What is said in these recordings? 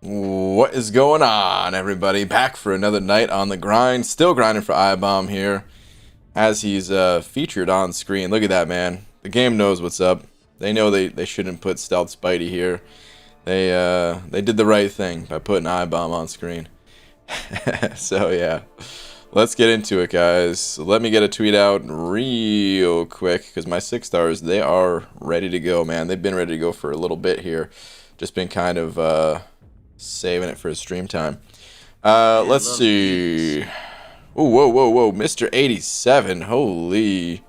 What is going on, everybody? Back for another night on the grind. Still grinding for iBomb here, as he's featured on screen. Look at that, man. The game knows what's up. They know they shouldn't put Stealth Spidey here. They did the right thing by putting iBomb on screen. So yeah, let's get into it, guys. Let me get a tweet out real quick because my 6 stars, they are ready to go, man. They've been ready to go for a little bit here. Just been kind of saving it for his stream time. Let's see. Oh, whoa, Mr. 87. Holy.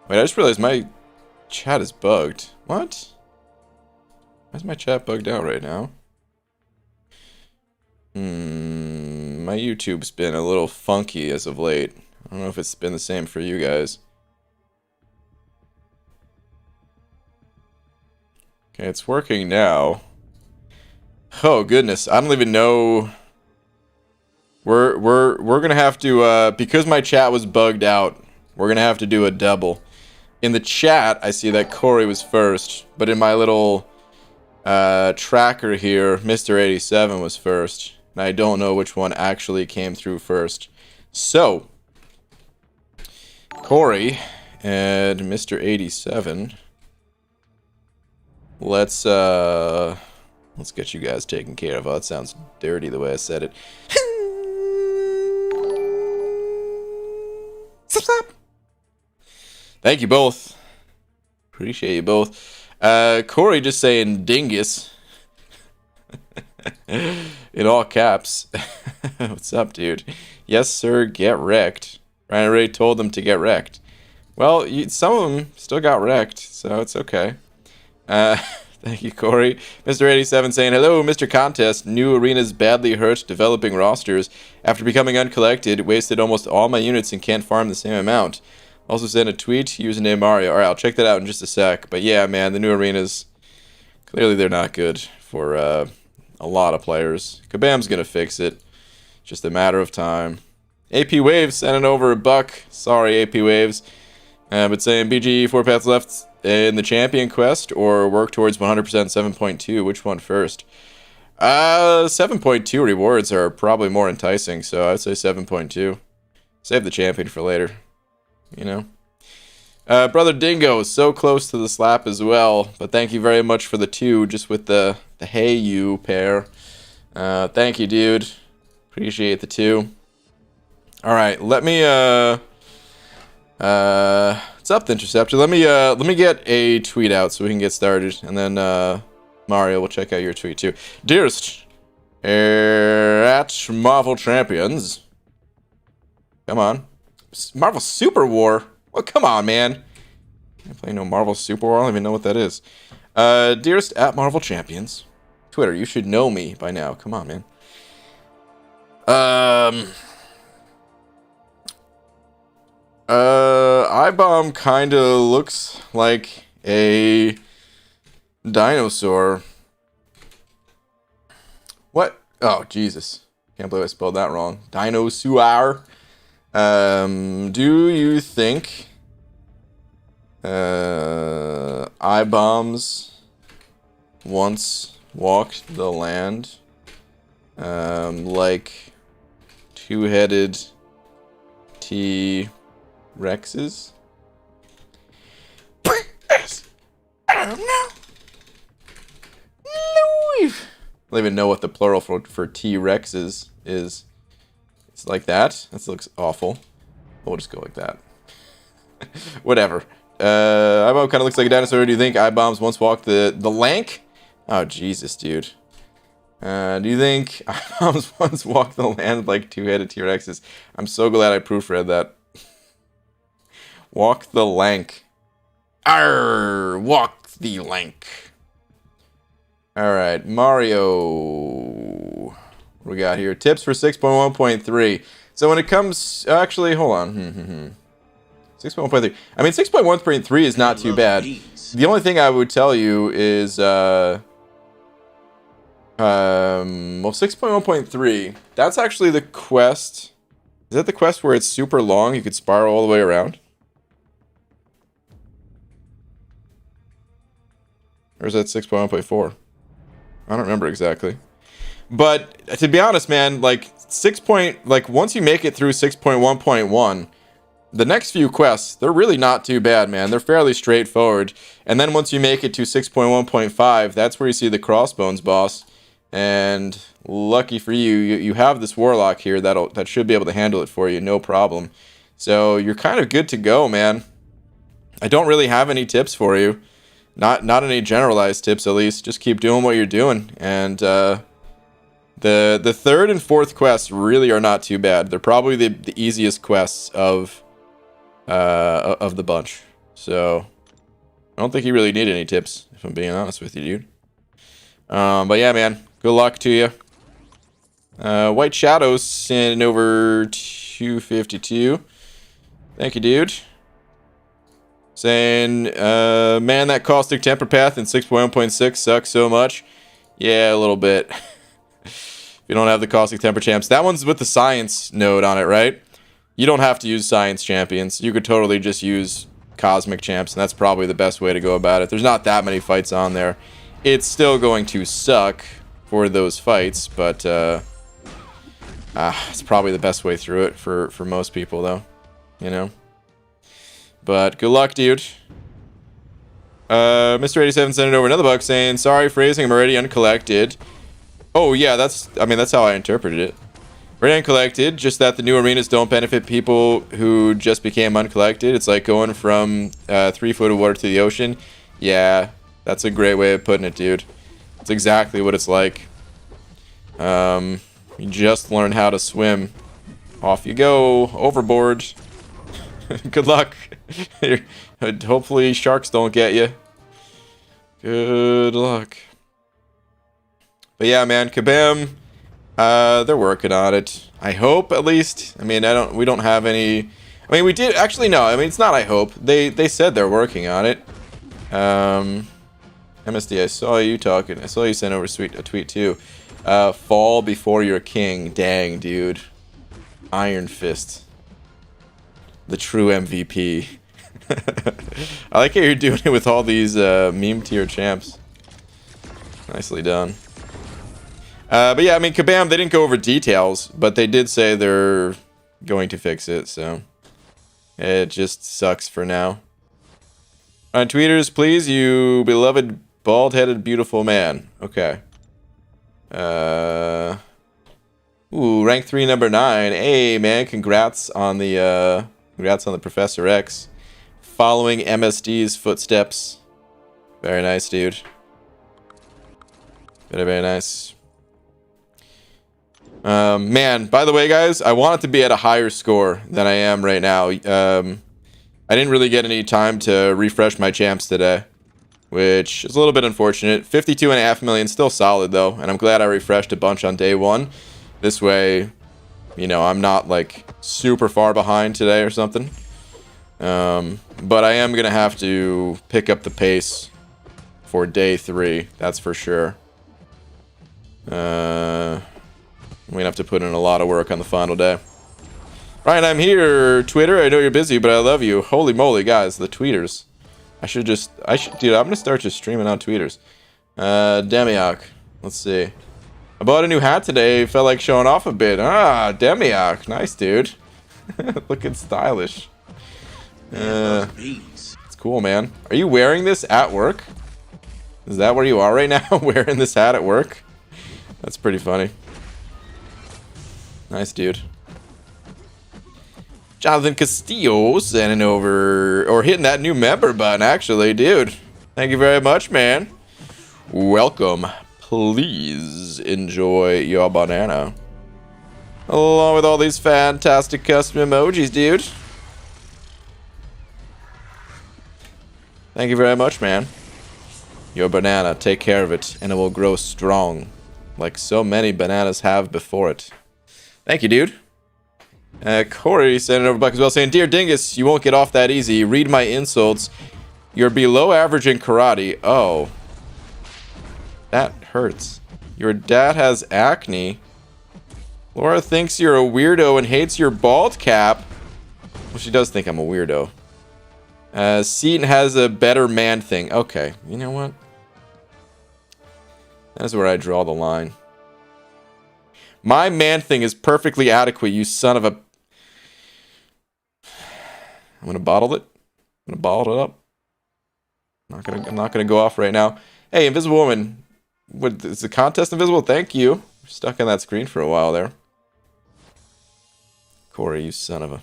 Wait, I just realized my chat is bugged. What? Why is my chat bugged out right now? My YouTube's been a little funky as of late. I don't know if it's been the same for you guys. Okay, it's working now. Oh goodness, I don't even know. We're gonna have to because my chat was bugged out. We're gonna have to do a double. In the chat, I see that Corey was first, but in my little tracker here, Mr. 87 was first, and I don't know which one actually came through first. So, Corey and Mr. 87, let's get you guys taken care of. Oh, that sounds dirty the way I said it. Thank you both. Appreciate you both. Corey just saying dingus. In all caps. What's up, dude? Yes, sir, get wrecked. Ryan already told them to get wrecked. Well, some of them still got wrecked, so it's okay. Thank you, Corey. Mr. 87 saying, hello, Mr. Contest. New arenas badly hurt developing rosters. After becoming uncollected, wasted almost all my units and can't farm the same amount. Also sent a tweet, username Mario. Alright, I'll check that out in just a sec. But yeah, man, the new arenas, clearly they're not good for a lot of players. Kabam's gonna fix it. Just a matter of time. AP Waves sending over $1. Sorry, AP Waves. But saying BG 4 paths left in the champion quest or work towards 100% 7.2. Which one first? 7.2 rewards are probably more enticing, so I'd say 7.2. Save the champion for later. You know? Brother Dingo, so close to the slap as well, but thank you very much for the 2, just with the hey you pair. Thank you, dude. Appreciate the 2. Alright, let me what's up, the Interceptor? Let me get a tweet out so we can get started, and then Mario will check out your tweet too. Dearest, at Marvel Champions. Come on. Marvel Super War? Well, come on, man. I play no Marvel Super War. I don't even know what that is. Dearest at Marvel Champions. Twitter, you should know me by now. Come on, man. iBomb kinda looks like a dinosaur. What? Oh, Jesus. Can't believe I spelled that wrong. Dinosaur. Do you think iBombs once walked the land like two-headed T-Rexes? I don't know. I don't even know what the plural for T-Rexes is. It's like that. This looks awful. We'll just go like that. Whatever. iBomb kind of looks like a dinosaur. Do you think iBombs once walked the lank? Oh, Jesus, dude. Do you think iBombs once walked the land like two-headed T-Rexes? I'm so glad I proofread that. Walk the lank. Arr! Walk the lank. Alright, Mario. What we got here? Tips for 6.1.3. So when it comes... Actually, hold on. 6.1.3. I mean, 6.1.3 is not too bad. The only thing I would tell you is... well, 6.1.3, that's actually the quest. Is that the quest where it's super long? You could spiral all the way around? Or is that 6.1.4? I don't remember exactly. But to be honest, man, like once you make it through 6.1.1, the next few quests, they're really not too bad, man. They're fairly straightforward. And then once you make it to 6.1.5, that's where you see the Crossbones boss. And lucky for you, you have this Warlock here that should be able to handle it for you, no problem. So you're kind of good to go, man. I don't really have any tips for you. Not any generalized tips, at least. Just keep doing what you're doing. And the third and fourth quests really are not too bad. They're probably the easiest quests of the bunch. So I don't think you really need any tips, if I'm being honest with you, dude. But yeah, man, good luck to you. White Shadows sending over 252. Thank you, dude. Saying, man, that caustic temper path in 6.1.6 sucks so much. Yeah, a little bit. If you don't have the caustic temper champs, that one's with the science node on it, right? You don't have to use science champions. You could totally just use cosmic champs, and that's probably the best way to go about it. There's not that many fights on there. It's still going to suck for those fights, but it's probably the best way through it for most people, though. You know? But good luck, dude. Mr. 87 sent it over another buck saying, sorry, phrasing, I'm already uncollected. Oh, yeah, that's how I interpreted it. Already uncollected, just that the new arenas don't benefit people who just became uncollected. It's like going from 3 foot of water to the ocean. Yeah, that's a great way of putting it, dude. It's exactly what it's like. You just learn how to swim. Off you go, overboard. Good luck. Hopefully sharks don't get you. Good luck. But yeah, man, Kabam. They're working on it. I hope, at least. I mean, we don't have any. I mean, we did actually no. I mean, it's not. I hope they said they're working on it. MSD, I saw you talking. I saw you send over a tweet too. Fall before you're king. Dang, dude. Iron Fist. The true MVP. I like how you're doing it with all these meme tier champs. Nicely done. But yeah, I mean, Kabam, they didn't go over details, but they did say they're going to fix it, so it just sucks for now. On tweeters, please, you beloved bald-headed beautiful man. Okay. Ooh, rank 3, number 9. Hey, man, congrats on the Professor X. Following MSD's footsteps. Very nice, dude. Very, very nice. Man, by the way, guys, I wanted to be at a higher score than I am right now. I didn't really get any time to refresh my champs today, which is a little bit unfortunate. 52.5 million, still solid, though, and I'm glad I refreshed a bunch on day 1. This way, you know, I'm not, like, super far behind today or something. But I am going to have to pick up the pace for day 3, that's for sure. I'm going to have to put in a lot of work on the final day. Ryan, I'm here, Twitter. I know you're busy, but I love you. Holy moly, guys, the tweeters. Dude, I'm going to start just streaming on tweeters. Demiok, let's see. I bought a new hat today. Felt like showing off a bit. Ah, Demiok. Nice, dude. Looking stylish. It's cool, man. Are you wearing this at work? Is that where you are right now? Wearing this hat at work? That's pretty funny. Nice, dude. Jonathan Castillo sending over, or hitting that new member button, actually, dude. Thank you very much, man. Welcome. Please enjoy your banana. Along with all these fantastic custom emojis, dude. Thank you very much, man. Your banana, take care of it, and it will grow strong, like so many bananas have before it. Thank you, dude. Corey sent it over back as well, saying, Dear Dingus, you won't get off that easy. Read my insults. You're below average in karate. Oh. That hurts. Your dad has acne. Laura thinks you're a weirdo and hates your bald cap. Well, she does think I'm a weirdo. Seaton has a better man thing. Okay, you know what? That's where I draw the line. My man thing is perfectly adequate, you son of a... I'm gonna bottle it. I'm gonna bottle it up. I'm not gonna go off right now. Hey, Invisible Woman. What, is the contest invisible? Thank you. We're stuck on that screen for a while there. Corey, you son of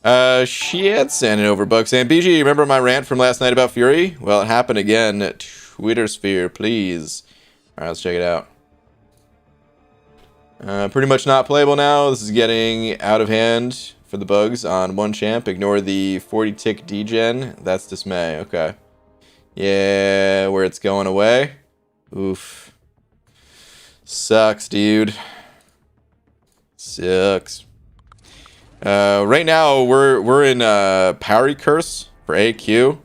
a... shit, sending over Bug saying, BG, remember my rant from last night about Fury? Well, it happened again. Twitter sphere, please. Alright, let's check it out. Pretty much not playable now. This is getting out of hand for the bugs on one champ. Ignore the 40 tick degen. That's dismay. Okay. Yeah, where it's going away. Oof. Sucks, dude. Sucks. Right now we're in parry curse for AQ,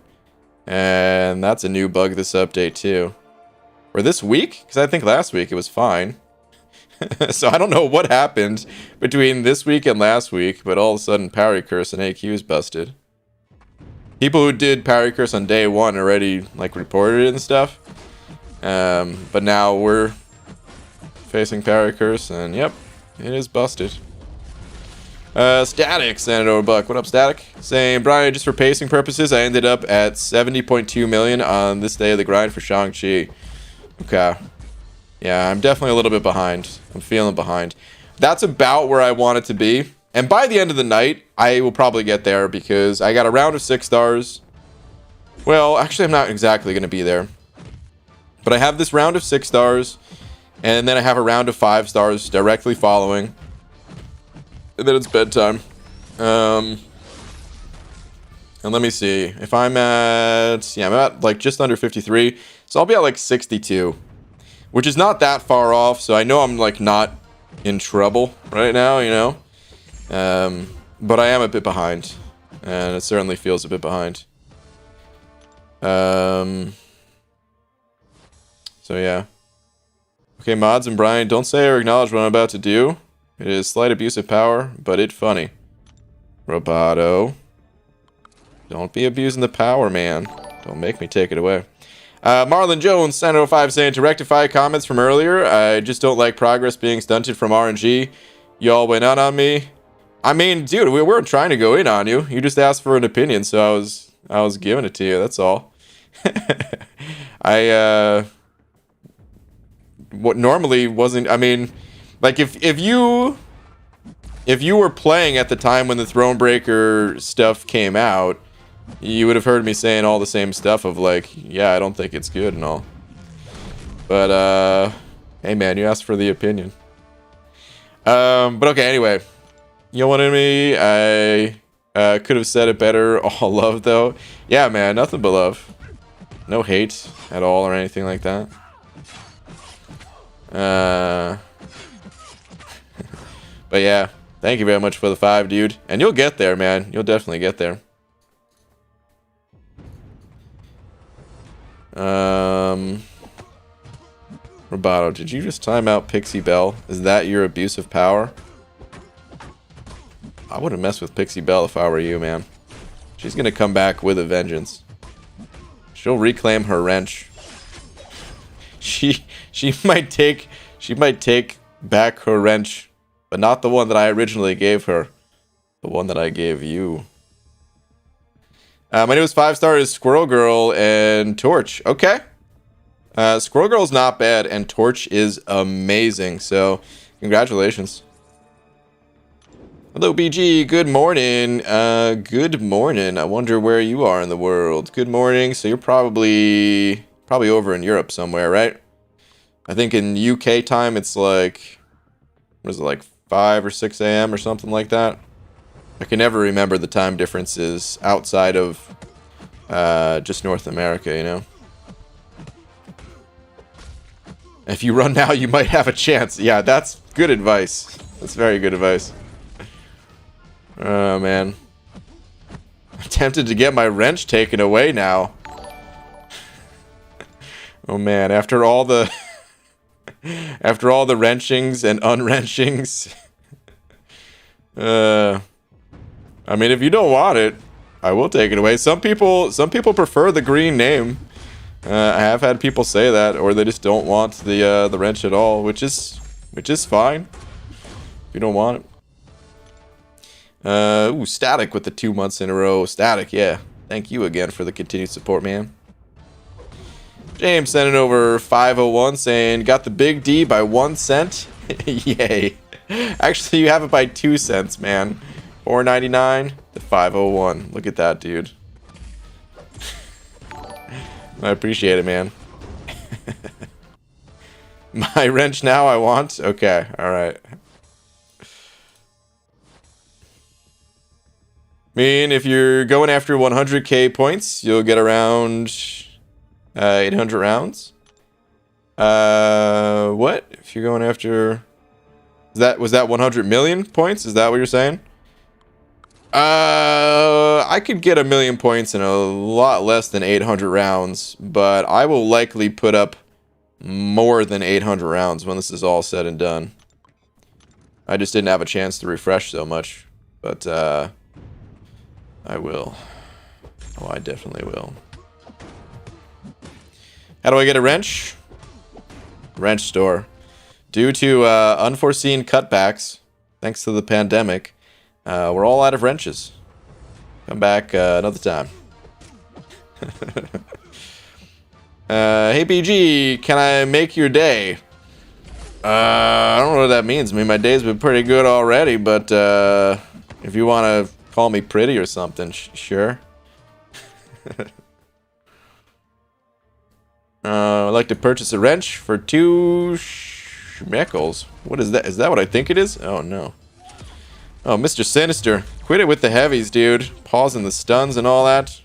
and that's a new bug this update too. Or this week, because I think last week it was fine. So I don't know what happened between this week and last week, but all of a sudden parry curse and AQ is busted. People who did parry curse on day one already like reported it and stuff, but now we're facing parry curse, and yep, it is busted. Static, Senator Buck. What up, Static? Saying, Brian, just for pacing purposes, I ended up at 70.2 million on this day of the grind for Shang-Chi. Okay. Yeah, I'm definitely a little bit behind. I'm feeling behind. That's about where I want it to be. And by the end of the night, I will probably get there because I got a round of 6 stars. Well, actually, I'm not exactly going to be there. But I have this round of 6 stars. And then I have a round of 5 stars directly following. And then it's bedtime. And let me see. If I'm at... Yeah, I'm at like just under 53. So I'll be at like 62. Which is not that far off. So I know I'm like not in trouble right now, you know. But I am a bit behind. And it certainly feels a bit behind. So yeah. Okay, mods and Brian, don't say or acknowledge what I'm about to do. It is slight abuse of power, but it's funny. Roboto. Don't be abusing the power, man. Don't make me take it away. Marlon Jones, Senator 05, saying, to rectify comments from earlier, I just don't like progress being stunted from RNG. Y'all went out on me. I mean, dude, we weren't trying to go in on you. You just asked for an opinion, so I was giving it to you, that's all. What normally wasn't, I mean... Like, if you were playing at the time when the Thronebreaker stuff came out, you would have heard me saying all the same stuff of like, yeah, I don't think it's good and all. But, hey man, you asked for the opinion. But okay, anyway. You know what I mean? I could have said it better. All love, though. Yeah, man, nothing but love. No hate at all or anything like that. But yeah, thank you very much for the 5, dude. And you'll get there, man. You'll definitely get there. Roboto, did you just time out Pixie Belle? Is that your abuse of power? I wouldn't mess with Pixie Belle if I were you, man. She's gonna come back with a vengeance. She'll reclaim her wrench. She might take back her wrench. But not the one that I originally gave her. The one that I gave you. My newest 5-star is Squirrel Girl and Torch. Okay. Squirrel Girl's not bad, and Torch is amazing. So, congratulations. Hello, BG. Good morning. Good morning. I wonder where you are in the world. Good morning. So, you're probably over in Europe somewhere, right? I think in UK time, it's like... What is it, like 5 or 6 a.m. or something like that? I can never remember the time differences outside of just North America, you know? If you run now, you might have a chance. Yeah, that's good advice. That's very good advice. Oh, man. I'm tempted to get my wrench taken away now. Oh, man. After all the wrenchings and unwrenchings. I mean, if you don't want it, I will take it away. Some people prefer the green name. I have had people say that, or they just don't want the wrench at all, which is which is fine if you don't want it. Ooh, Static with the 2 months in a row. Static, yeah. Thank you again for the continued support, man. James sending over 501 saying, got the big D by 1 cent. Yay. Actually, you have it by 2 cents, man. $4.99 to 501. Look at that, dude. I appreciate it, man. My wrench now I want? Okay, alright. I mean, if you're going after 100k points, you'll get around 800 rounds. What? If you're going after... Was that 100 million points? Is that what you're saying? I could get 1 million points in a lot less than 800 rounds, but I will likely put up more than 800 rounds when this is all said and done. I just didn't have a chance to refresh so much, but I will. Oh, I definitely will. How do I get a wrench? Wrench store. Due to unforeseen cutbacks, thanks to the pandemic, we're all out of wrenches. Come back another time. Hey BG, can I make your day? I don't know what that means. I mean, my day's been pretty good already, but if you want to call me pretty or something, sure. I'd like to purchase a wrench for 2 schmeckles. What is that? Is that what I think it is? Oh, no. Oh, Mr. Sinister. Quit it with the heavies, dude. Pausing the stuns and all that.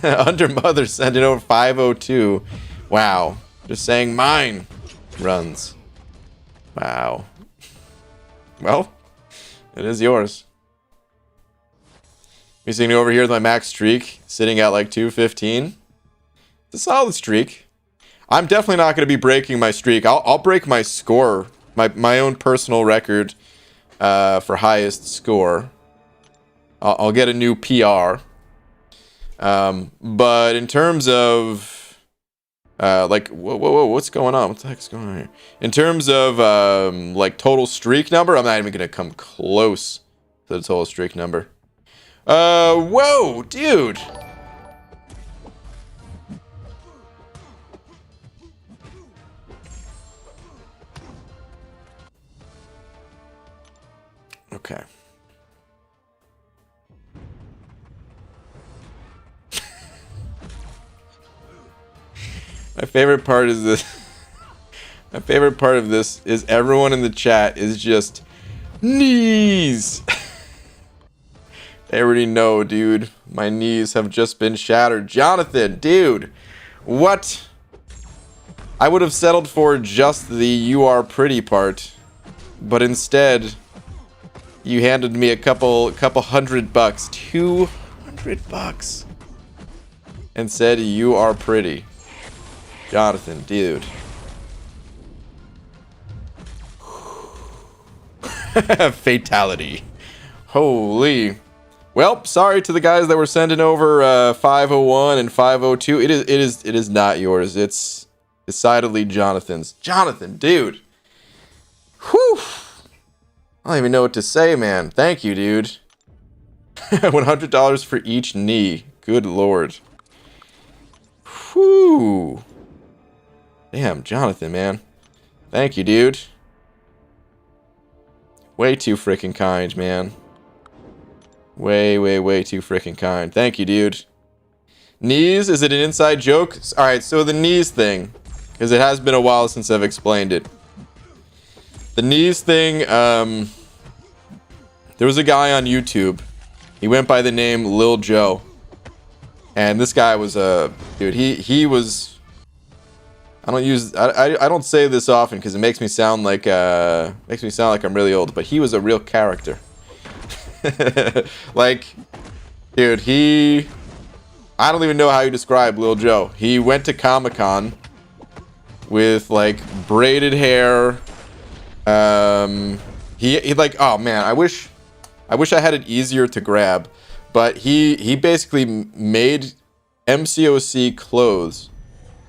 Under Mother sending over 502. Wow. Just saying mine runs. Wow. Well, it is yours. You see me over here with my max streak, sitting at like 215. It's a solid streak. I'm definitely not going to be breaking my streak. I'll break my score, my own personal record for highest score. I'll get a new PR. But in terms of like whoa, what's going on? What the heck's going on here? In terms of like total streak number, I'm not even gonna come close to the total streak number. Whoa, dude. Okay. My favorite part is this. My favorite part of this is everyone in the chat is just knees. They already know, dude. My knees have just been shattered. Jonathan, dude. What? I would have settled for just the "you are pretty" part, but instead you handed me a couple $100, $200, and said "you are pretty." Jonathan, dude. Fatality. Holy. Well, sorry to the guys that were sending over 501 and 502. It is not yours. It's decidedly Jonathan's. Jonathan, dude. Whew. I don't even know what to say, man. Thank you, dude. $100 for each knee. Good lord. Whew. Damn, Jonathan, man. Thank you, dude. Way too freaking kind, man. Way too freaking kind. Thank you, dude. Knees? Is it an inside joke? Alright, so the knees thing. Because it has been a while since I've explained it. The knees thing, there was a guy on YouTube. He went by the name Lil Joe. And this guy was a... dude, he was... I don't say this often because it makes me sound like I'm really old, but he was a real character. Like, dude, I don't even know how you describe Lil Joe. He went to Comic-Con with like braided hair. He like, oh man, I wish I had it easier to grab, but he basically made MCOC clothes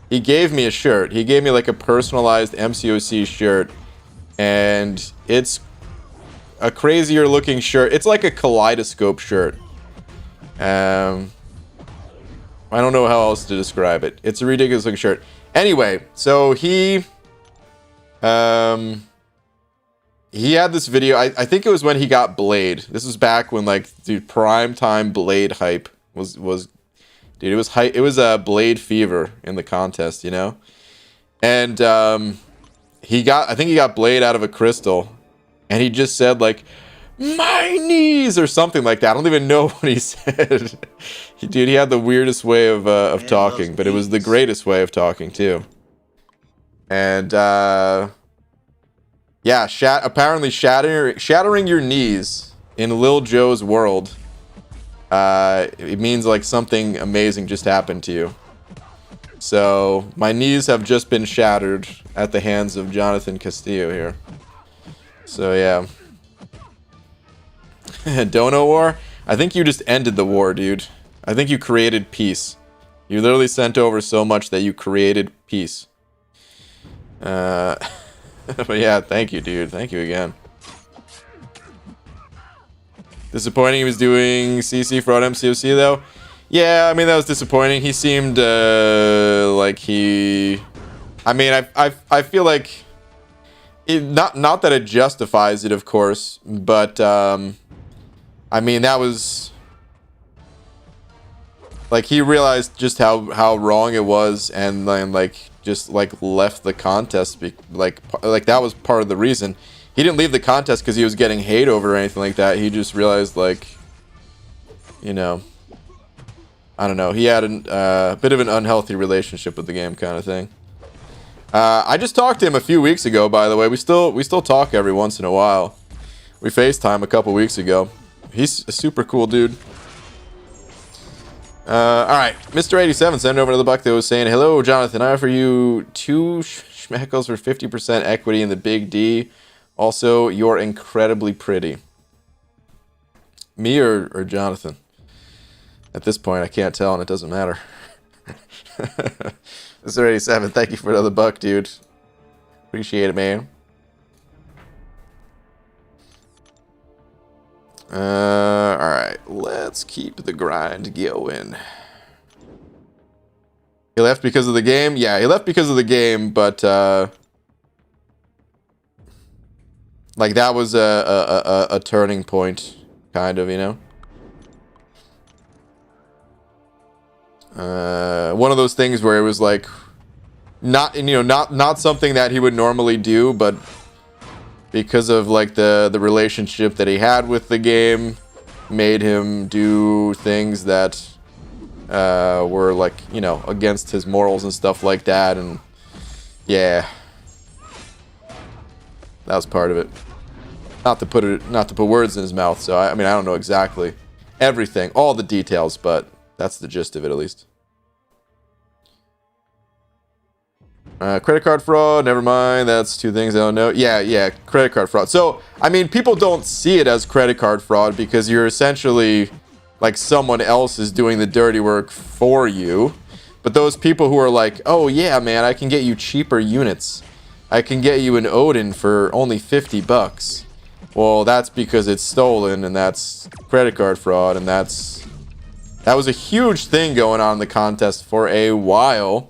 he gave me a shirt. He gave me like a personalized MCOC shirt, and it's a crazier looking shirt. It's like a kaleidoscope shirt. I don't know how else to describe it. It's a ridiculous looking shirt. Anyway, so he had this video. I think it was when he got Blade. This was back when, like, dude, prime time Blade hype was dude, it was hype. It was a Blade fever in the contest, you know. And I think he got Blade out of a crystal, and he just said like, "My knees" or something like that. I don't even know what he said. Dude, he had the weirdest way of talking, but it was the greatest way of talking too. And yeah, apparently shattering your knees in Lil Joe's world, it means like something amazing just happened to you. So my knees have just been shattered at the hands of Jonathan Castillo here. So yeah. Dono War? I think you just ended the war, dude. I think you created peace. You literally sent over so much that you created peace. But yeah, thank you, dude. Thank you again. Disappointing he was doing CC fraud MCOC, though. Yeah, I mean, that was disappointing. He seemed like he... I mean, I feel like... Not that it justifies it, of course, but... I mean, that was... Like, he realized just how wrong it was, and then, like, just, like, left the contest. Like, that was part of the reason. He didn't leave the contest because he was getting hate over or anything like that. He just realized, like, you know... I don't know. He had a bit of an unhealthy relationship with the game, kind of thing. I just talked to him a few weeks ago, by the way. We still talk every once in a while. We FaceTime a couple weeks ago. He's a super cool dude. Alright, Mr. 87 sent over to the buck that was saying, "Hello, Jonathan. I offer you 2 schmeckles for 50% equity in the Big D. Also, you're incredibly pretty." Me or Jonathan? At this point, I can't tell, and it doesn't matter. Mr. 87, thank you for another buck, dude. Appreciate it, man. Alright, let's keep the grind going. He left because of the game? Yeah, he left because of the game, but, like, that was a turning point, kind of, you know? One of those things where it was like not something that he would normally do, but because of like the relationship that he had with the game made him do things that were like, you know, against his morals and stuff like that. And yeah, that was part of it. Not to put words in his mouth, so I mean, I don't know exactly everything, all the details, but that's the gist of it, at least. Credit card fraud, never mind. That's 2 things I don't know. Yeah, credit card fraud. So, I mean, people don't see it as credit card fraud because you're essentially, like, someone else is doing the dirty work for you. But those people who are like, "Oh, yeah, man, I can get you cheaper units. I can get you an Odin for only 50 bucks. Well, that's because it's stolen, and that's credit card fraud, and that was a huge thing going on in the contest for a while.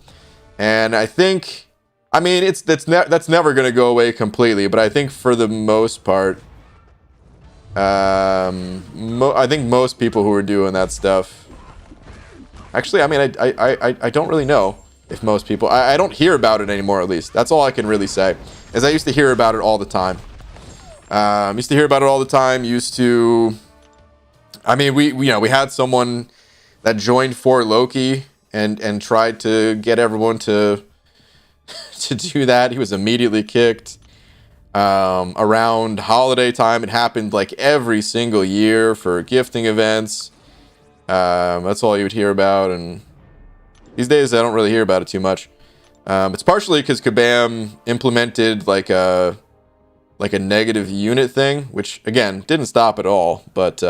And I think, I mean, that's never going to go away completely, but I think for the most part, I think most people who are doing that stuff, actually, I mean, I don't really know if most people, I don't hear about it anymore, at least. That's all I can really say, is I used to hear about it all the time. Used to hear about it all the time, I mean, we had someone that joined for Loki and tried to get everyone to do that. He was immediately kicked. Around holiday time, it happened like every single year for gifting events. That's all you would hear about, and these days I don't really hear about it too much. It's partially because Kabam implemented like a negative unit thing, which again didn't stop at all, but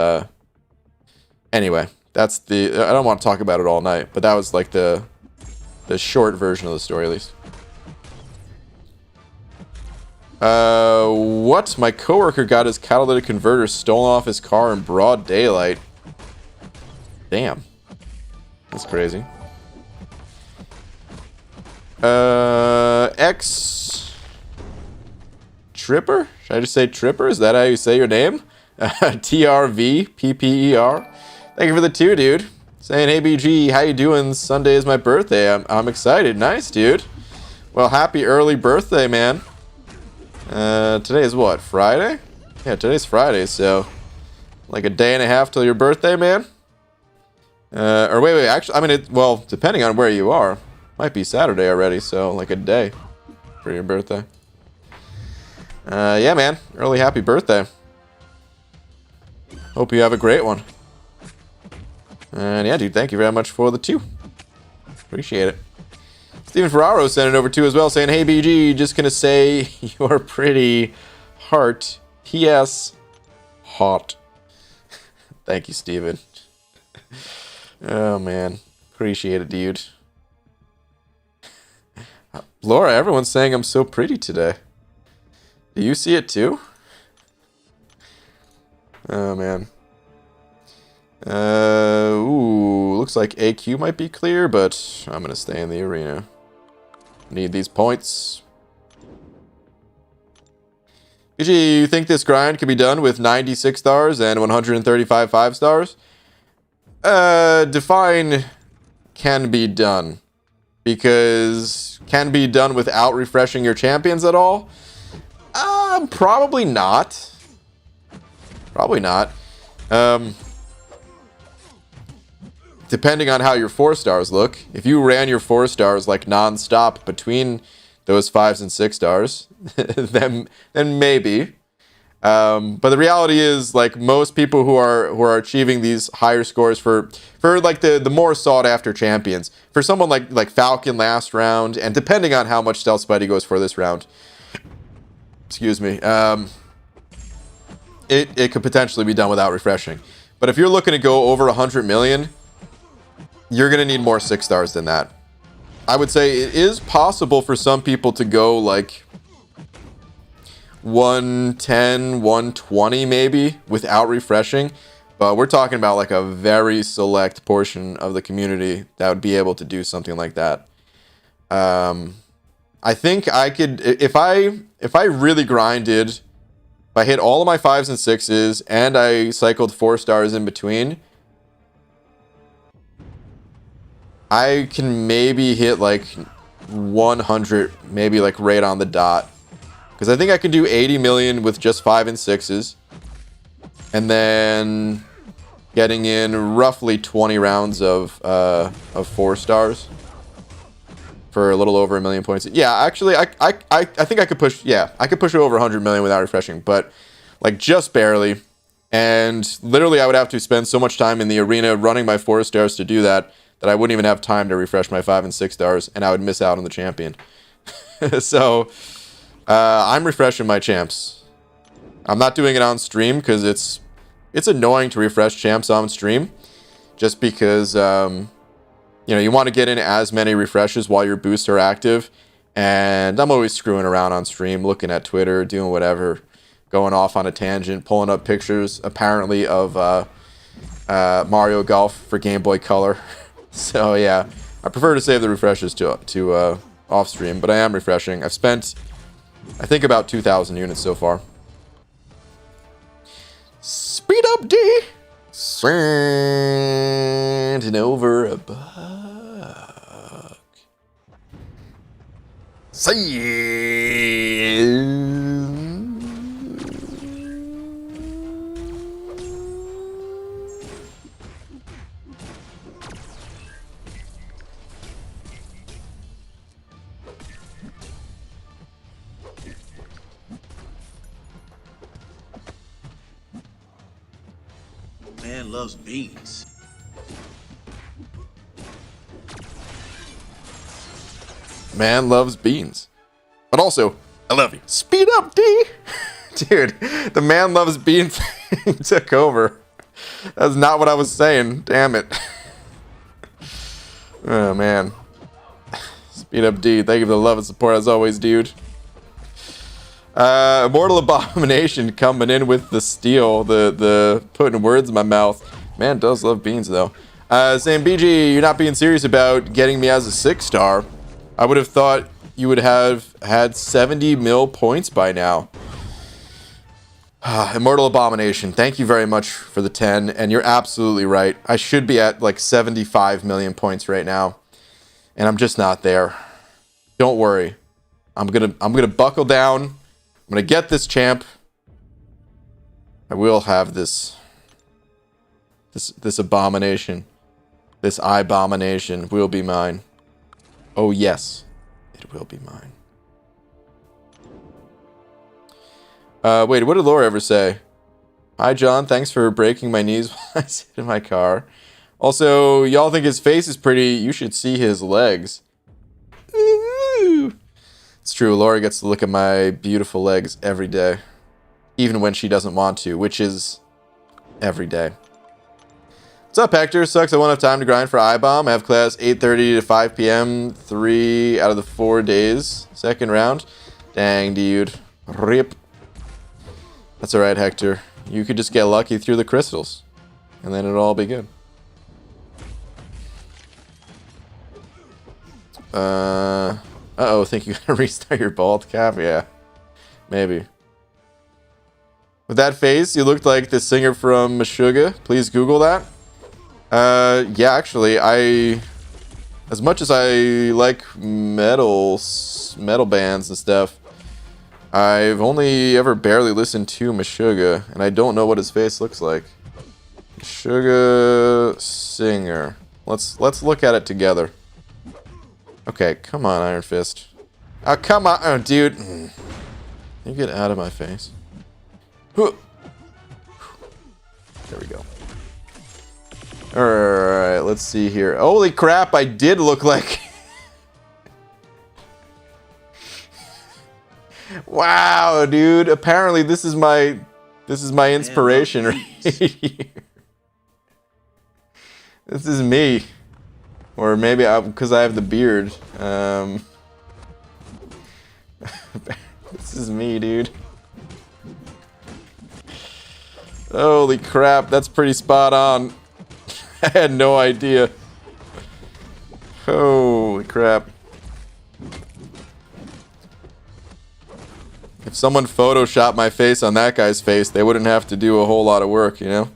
anyway, that's I don't want to talk about it all night, but that was like the The short version of the story, at least. What? My coworker got his catalytic converter stolen off his car in broad daylight. Damn. That's crazy. X Tripper? Should I just say Tripper? Is that how you say your name? TRVPPER. Thank you for the 2, dude. Saying, hey BG, how you doing? Sunday is my birthday. I'm excited. Nice, dude. Well, happy early birthday, man. Today is what? Friday? Yeah, today's Friday, so like a day and a half till your birthday, man. Or wait, actually, I mean, well, depending on where you are, might be Saturday already, so like a day for your birthday. Yeah, man, early happy birthday. Hope you have a great one. And yeah, dude, thank you very much for the 2. Appreciate it. Steven Ferraro sent it over too as well, saying, hey BG, just gonna say you're pretty heart. P.S. Hot. Thank you, Steven. Oh man, appreciate it, dude. Laura, everyone's saying I'm so pretty today. Do you see it too? Oh man. Ooh, looks like AQ might be clear, but I'm gonna stay in the arena. Need these points. BG, you think this grind could be done with 96 stars and 135 5 stars? Define can be done. Because can be done without refreshing your champions at all? Probably not. Probably not. Depending on how your 4 stars look. If you ran your 4 stars like non-stop between those 5s and 6 stars, then maybe. But the reality is, like, most people who are achieving these higher scores for like the more sought after champions, for someone like Falcon last round, and depending on how much Stealth Spidey goes for this round, excuse me, it could potentially be done without refreshing. But if you're looking to go over 100 million, you're gonna need more 6 stars than that. I would say it is possible for some people to go like 110, 120 maybe without refreshing, but we're talking about like a very select portion of the community that would be able to do something like that. I think I could, if I really grinded, if I hit all of my 5s and 6s and I cycled 4 stars in between, I can maybe hit like 100, maybe like right on the dot. Because I think I can do 80 million with just 5 and 6s. And then getting in roughly 20 rounds of 4 stars. For a little over 1 million points. Yeah, actually, I think I could push, yeah, I could push over 100 million without refreshing. But like just barely. And literally I would have to spend so much time in the arena running my 4 stars to do that, that I wouldn't even have time to refresh my 5 and 6 stars, and I would miss out on the champion. So, I'm refreshing my champs. I'm not doing it on stream, because it's annoying to refresh champs on stream, just because, you know, you want to get in as many refreshes while your boosts are active, and I'm always screwing around on stream, looking at Twitter, doing whatever, going off on a tangent, pulling up pictures, apparently, of Mario Golf for Game Boy Color. So yeah, I prefer to save the refreshes to off stream, but I am refreshing. I've spent, I think, about 2,000 units so far. Speed up, D. Sending over a buck. Say. Man loves beans. Man loves beans. But also, I love you. Speed up, D! Dude, the man loves beans took over. That's not what I was saying. Damn it. Oh, man. Beat up D. Thank you for the love and support as always, dude. Immortal Abomination coming in with the steal, the putting words in my mouth. Man does love beans though. Saying BG, you're not being serious about getting me as a 6-star. I would have thought you would have had 70 mil points by now. Immortal Abomination, thank you very much for the 10, and you're absolutely right. I should be at like 75 million points right now, and I'm just not there. Don't worry, I'm gonna buckle down. I'm gonna get this champ. I will have this abomination. This abomination will be mine. Oh yes, it will be mine. Wait, what did Laura ever say? Hi John, thanks for breaking my knees while I sit in my car. Also, y'all think his face is pretty, you should see his legs. Ooh. It's true, Laura gets to look at my beautiful legs every day. Even when she doesn't want to, which is every day. What's up, Hector? Sucks I won't have time to grind for iBomb. I have class 8:30 to 5 p.m. 3 out of the 4 days. Second round. Dang, dude. Rip. That's alright, Hector. You could just get lucky through the crystals. And then it'll all be good. Uh-oh, think you gotta restart your bald cap? Yeah. Maybe. With that face, you looked like the singer from Meshuggah. Please Google that. Yeah, actually, as much as I like metal bands and stuff, I've only ever barely listened to Meshuggah, and I don't know what his face looks like. Meshuggah singer. Let's look at it together. Okay, come on, Iron Fist. Oh, come on, oh, dude. You get out of my face. There we go. Alright, let's see here. Holy crap, I did look like... Wow, dude. Apparently this is my inspiration right here. This is me. Or maybe because I have the beard. This is me, dude. Holy crap, that's pretty spot on. I had no idea. Holy crap. If someone photoshopped my face on that guy's face, they wouldn't have to do a whole lot of work, you know?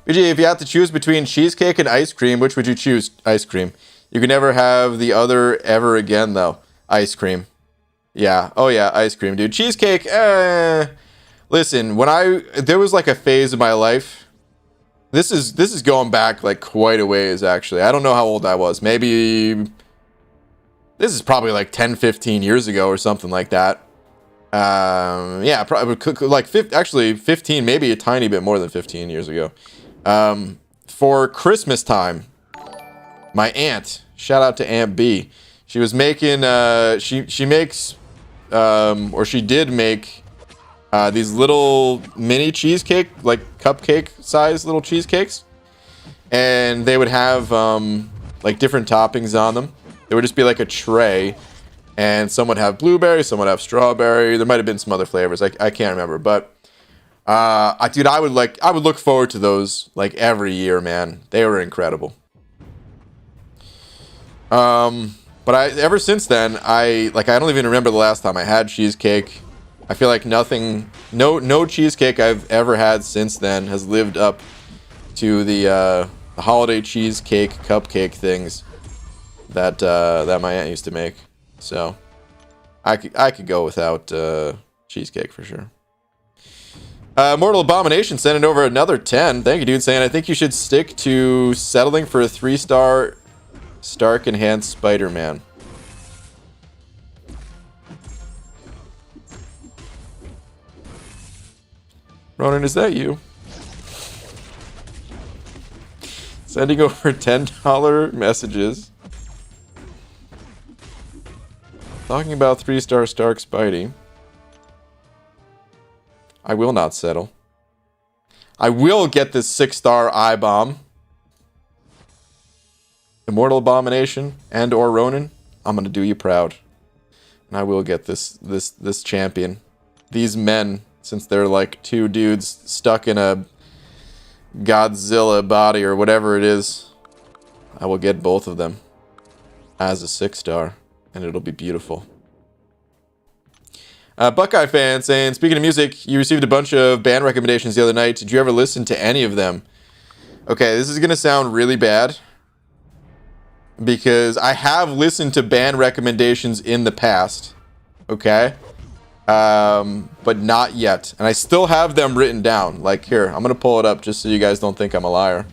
BG, if you had to choose between cheesecake and ice cream, which would you choose? Ice cream. You can never have the other ever again, though. Ice cream. Yeah. Oh, yeah. Ice cream, dude. Cheesecake, Listen, there was like a phase of my life. This is going back like quite a ways, actually. I don't know how old I was. Maybe... This is probably like 10, 15 years ago or something like that. Yeah, probably like 15, maybe a tiny bit more than 15 years ago. For Christmas time, my aunt, shout out to Aunt B, she was making, she makes, or she did make, these little mini cheesecake, like cupcake size little cheesecakes. And they would have, like different toppings on them. It would just be like a tray. And some would have blueberry, some would have strawberry. There might have been some other flavors. I can't remember, but dude, I would look forward to those like every year, man. They were incredible. But ever since then, I don't even remember the last time I had cheesecake. I feel like no cheesecake I've ever had since then has lived up to the holiday cheesecake cupcake things that my aunt used to make. So I could go without cheesecake for sure. Mortal Abomination sending over another 10. Thank you, dude. Saying I think you should stick to settling for a 3-star Stark enhanced Spider-Man. Ronan, is that you? Sending over $10 messages. Talking about 3-star Stark Spidey. I will not settle. I will get this 6-star I-bomb. Immortal, Abomination, and or Ronin, I'm gonna do you proud. And I will get this champion. These men, since they're like two dudes stuck in a Godzilla body or whatever it is, I will get both of them as a 6-star, and it'll be beautiful. Buckeye fan saying, speaking of music, you received a bunch of band recommendations the other night. Did you ever listen to any of them? Okay, this is going to sound really bad, because I have listened to band recommendations in the past. Okay? But not yet. And I still have them written down. Like, here, I'm going to pull it up just so you guys don't think I'm a liar.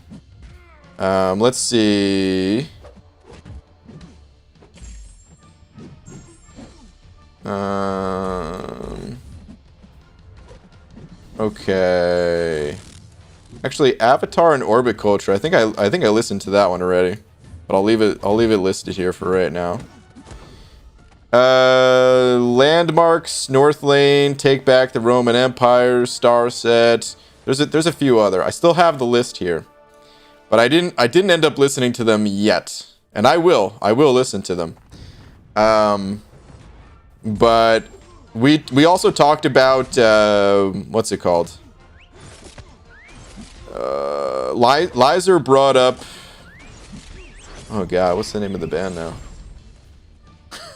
Let's see. Okay. Actually, Avatar and Orbit Culture. I think I listened to that one already, but I'll leave it listed here for right now. Landmarks, North Lane, Take Back the Roman Empire, Star Set. There's a few other. I still have the list here, but I didn't end up listening to them yet, and I will listen to them. But we also talked about what's it called? Lizer brought up. Oh god, what's the name of the band now?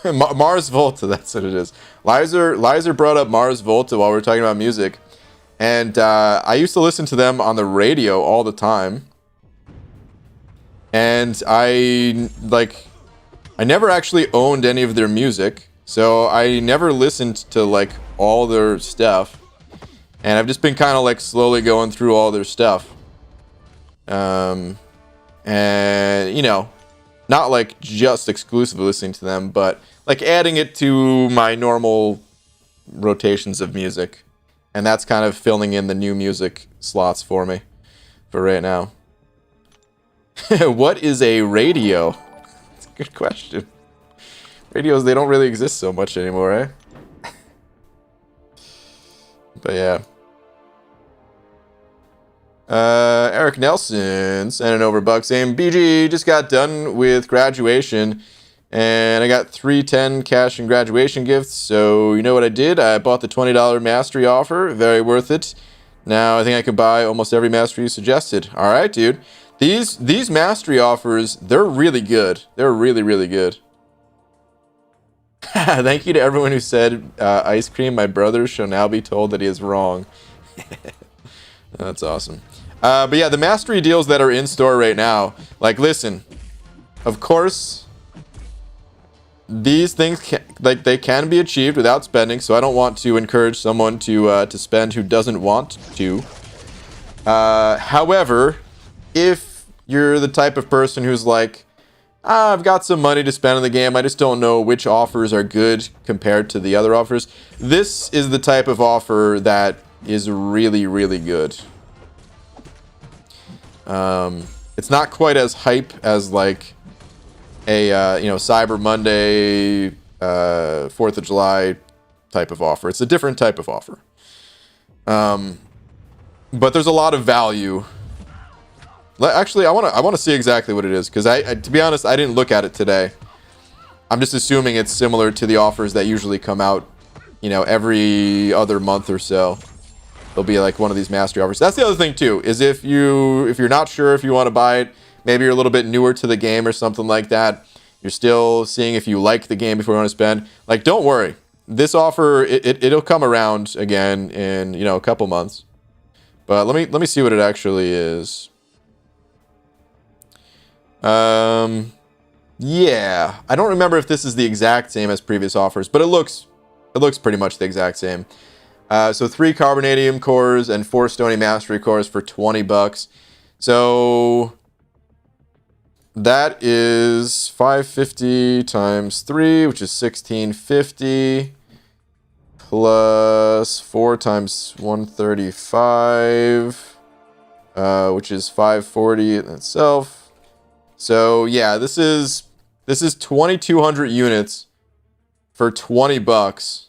Mars Volta, that's what it is. Lizer brought up Mars Volta while we were talking about music, and I used to listen to them on the radio all the time, and I never actually owned any of their music, so I never listened to like all their stuff, and I've just been kind of like slowly going through all their stuff, and you know, not like just exclusively listening to them, but like adding it to my normal rotations of music. And that's kind of filling in the new music slots for me for right now. What is a radio? That's a good question. Radios, they don't really exist so much anymore, eh? But yeah. Eric Nelson sending over bucks saying, BG, just got done with graduation and I got 310 cash and graduation gifts. So you know what I did? I bought the $20 mastery offer. Very worth it. Now I think I can buy almost every mastery you suggested. All right, dude. These mastery offers, they're really good. They're really, really good. Thank you to everyone who said ice cream. My brother shall now be told that he is wrong. That's awesome. But yeah, the mastery deals that are in store right now, like, listen, of course, these things they can be achieved without spending, so I don't want to encourage someone to spend who doesn't want to. However, if you're the type of person who's like, I've got some money to spend on the game, I just don't know which offers are good compared to the other offers, this is the type of offer that is really, really good. It's not quite as hype as like a Cyber Monday, 4th of July type of offer. It's a different type of offer. But there's a lot of value. Actually, I want to see exactly what it is, because I to be honest, I didn't look at it today. I'm just assuming it's similar to the offers that usually come out, you know, every other month or so. There'll be like one of these mastery offers. That's the other thing too, is if you're not sure if you want to buy it, maybe you're a little bit newer to the game or something like that, you're still seeing if you like the game before you want to spend, like, don't worry. This offer, it'll come around again in, you know, a couple months. But let me see what it actually is. Yeah, I don't remember if this is the exact same as previous offers, but it looks pretty much the exact same. So 3 carbonadium cores and 4 stony mastery cores for $20. So that is 550 times 3, which is 1650, plus 4 times 135, which is 540 in itself. So yeah, this is 2,200 units for $20.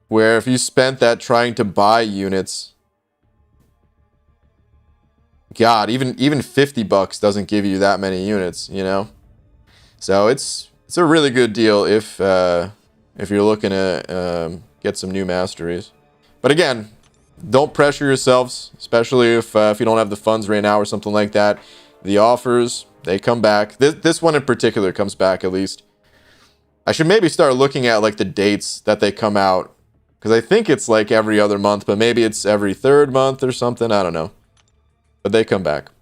Where if you spent that trying to buy units, God, even 50 bucks doesn't give you that many units, you know. So it's a really good deal if you're looking to get some new masteries. But again, don't pressure yourselves, especially if you don't have the funds right now or something like that. The offers, they come back. This one in particular comes back at least. I should maybe start looking at like the dates that they come out, because I think it's like every other month, but maybe it's every third month or something. I don't know. But they come back.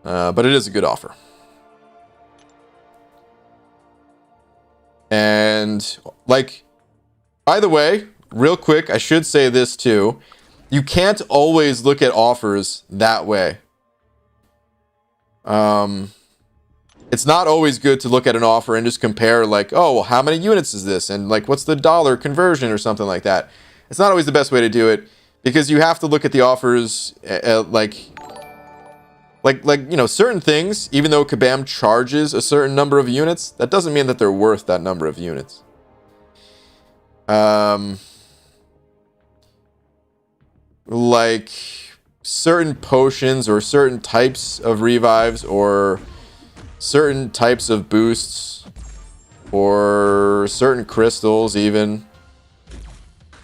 But it is a good offer. And like, by the way, real quick, I should say this too. You can't always look at offers that way. It's not always good to look at an offer and just compare like, oh, well, how many units is this? And like, what's the dollar conversion or something like that? It's not always the best way to do it, because you have to look at the offers like, you know, certain things, even though Kabam charges a certain number of units, that doesn't mean that they're worth that number of units. Like certain potions or certain types of revives or certain types of boosts or certain crystals even.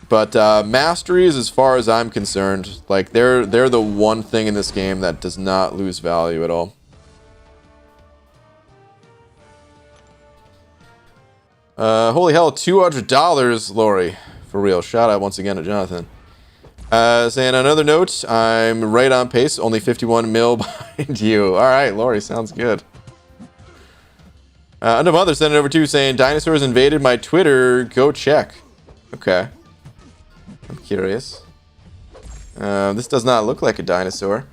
But masteries, as far as I'm concerned, like they're the one thing in this game that does not lose value at all. Holy hell, $200, Lori. For real. Shout out once again to Jonathan. Saying on another note, I'm right on pace, only 51 mil behind you. Alright, Lori, sounds good. Under Mother sent it over too, saying dinosaurs invaded my Twitter, go check. Okay. I'm curious. This does not look like a dinosaur.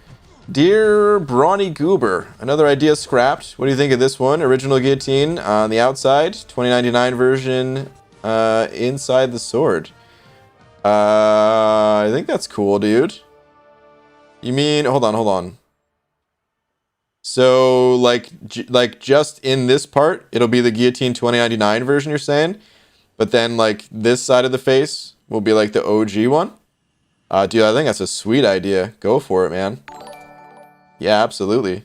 Dear Brawny Goober, another idea scrapped. What do you think of this one? Original guillotine on the outside, 2099 version inside the sword. I think that's cool, dude. You mean, hold on. So, like just in this part, it'll be the guillotine 2099 version, you're saying? But then, like, this side of the face will be, like, the OG one? Dude, I think that's a sweet idea. Go for it, man. Yeah, absolutely.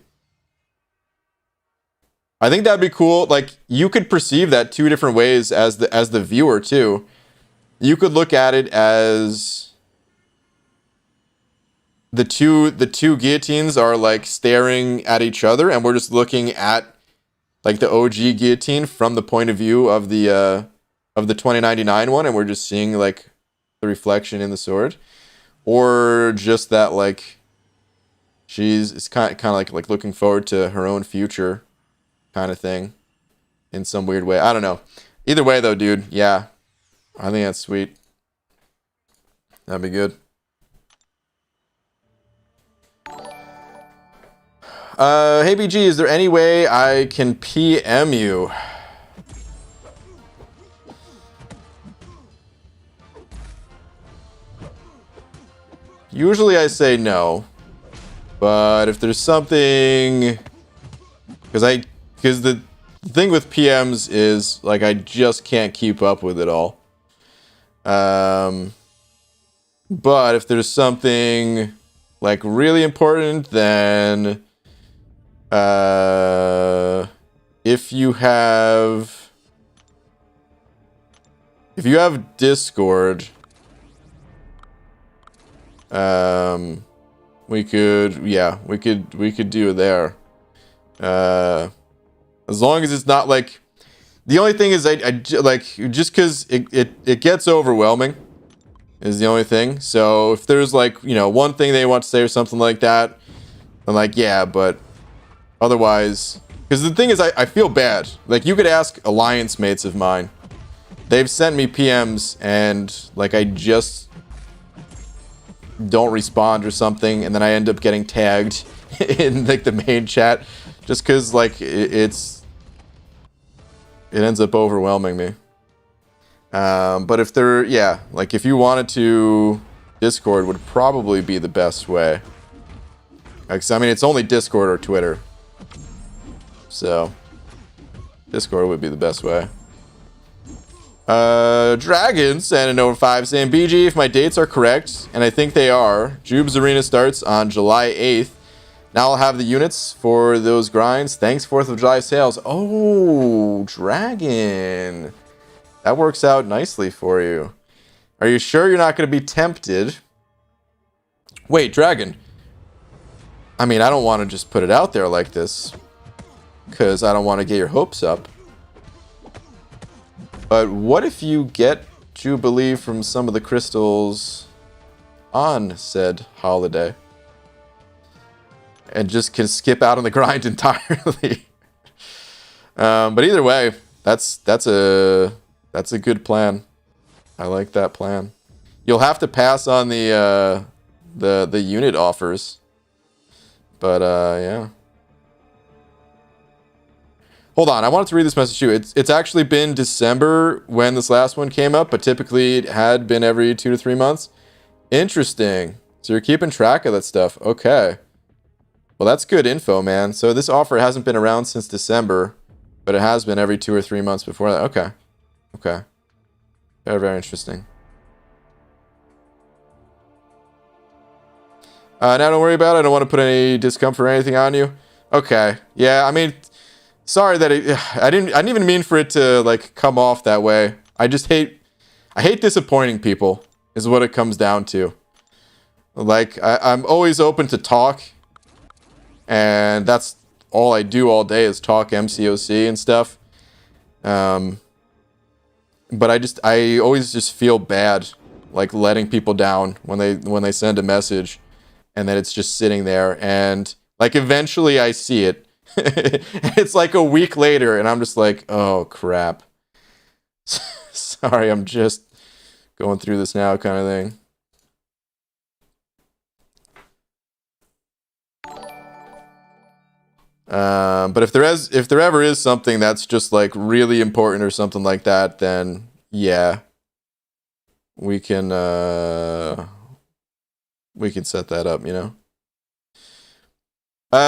I think that'd be cool. Like, you could perceive that two different ways as the viewer, too. You could look at it as the two guillotines are like staring at each other, and we're just looking at like the OG guillotine from the point of view of the 2099 one, and we're just seeing like the reflection in the sword, or just that like it's kind of like looking forward to her own future kind of thing in some weird way. I don't know. Either way though, dude, yeah. I think that's sweet. That'd be good. Hey BG, is there any way I can PM you? Usually I say no. But if there's something... Because the thing with PMs is, like, I just can't keep up with it all. But if there's something like really important, then if you have Discord, we could do it there. As long as it's not like, the only thing is I like, just because it gets overwhelming is the only thing. So if there's like, you know, one thing they want to say or something like that, I'm like, yeah, but otherwise, because the thing is I feel bad. Like, you could ask alliance mates of mine. They've sent me PMs and like I just don't respond or something, and then I end up getting tagged in like the main chat just because like it ends up overwhelming me. But if like if you wanted to, Discord would probably be the best way. Like, I mean, it's only Discord or Twitter. So, Discord would be the best way. Dragon sending over 5 saying, BG, if my dates are correct, and I think they are, Jube's Arena starts on July 8th. Now I'll have the units for those grinds. Thanks, 4th of July sales. Oh, Dragon. That works out nicely for you. Are you sure you're not going to be tempted? Wait, Dragon. I mean, I don't want to just put it out there like this, because I don't want to get your hopes up. But what if you get Jubilee from some of the crystals on said holiday? And just can skip out on the grind entirely. But either way, that's a good plan. I like that plan. You'll have to pass on the unit offers. But yeah. Hold on, I wanted to read this message too. It's actually been December when this last one came up, but typically it had been every 2 to 3 months. Interesting. So you're keeping track of that stuff. Okay. Well, that's good info, man. So this offer hasn't been around since December, but it has been every 2 or 3 months before that. Okay. Okay. Very, very interesting. Now don't worry about it. I don't want to put any discomfort or anything on you. Okay. Yeah, I mean, sorry that I didn't even mean for it to like come off that way. I hate disappointing people is what it comes down to. Like I'm always open to talk, and that's all I do all day is talk MCOC and stuff. But I always just feel bad like letting people down when they send a message and then it's just sitting there, and like eventually I see it. It's like a week later and I'm just like, oh crap. Sorry, I'm just going through this now kind of thing. But if there ever is something that's just like really important or something like that, then yeah, we can set that up, you know.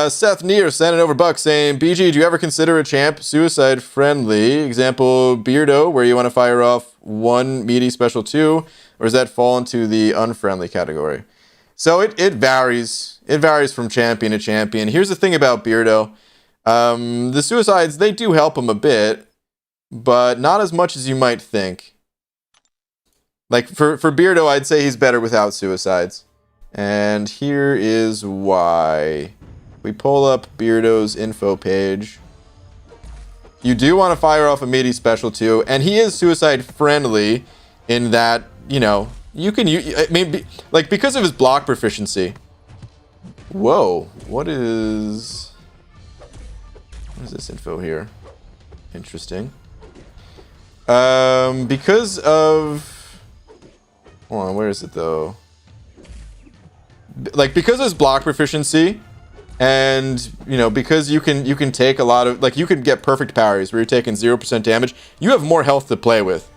Seth Neer sending over bucks saying, BG, do you ever consider a champ suicide friendly? Example, Beardo, where you want to fire off 1 meaty special 2, or does that fall into the unfriendly category? So it varies. It varies from champion to champion. Here's the thing about Beardo. The suicides, they do help him a bit, but not as much as you might think. Like for Beardo, I'd say he's better without suicides. And here is why. We pull up Beardo's info page. You do want to fire off a meaty special too, and he is suicide friendly in that, you know, you can use, I mean, like because of his block proficiency. Whoa, what is this info here? Interesting. Because of, hold on, where is it though? Like because of his block proficiency, and you know, because you can take a lot of, like you can get perfect parries where you're taking 0% damage, you have more health to play with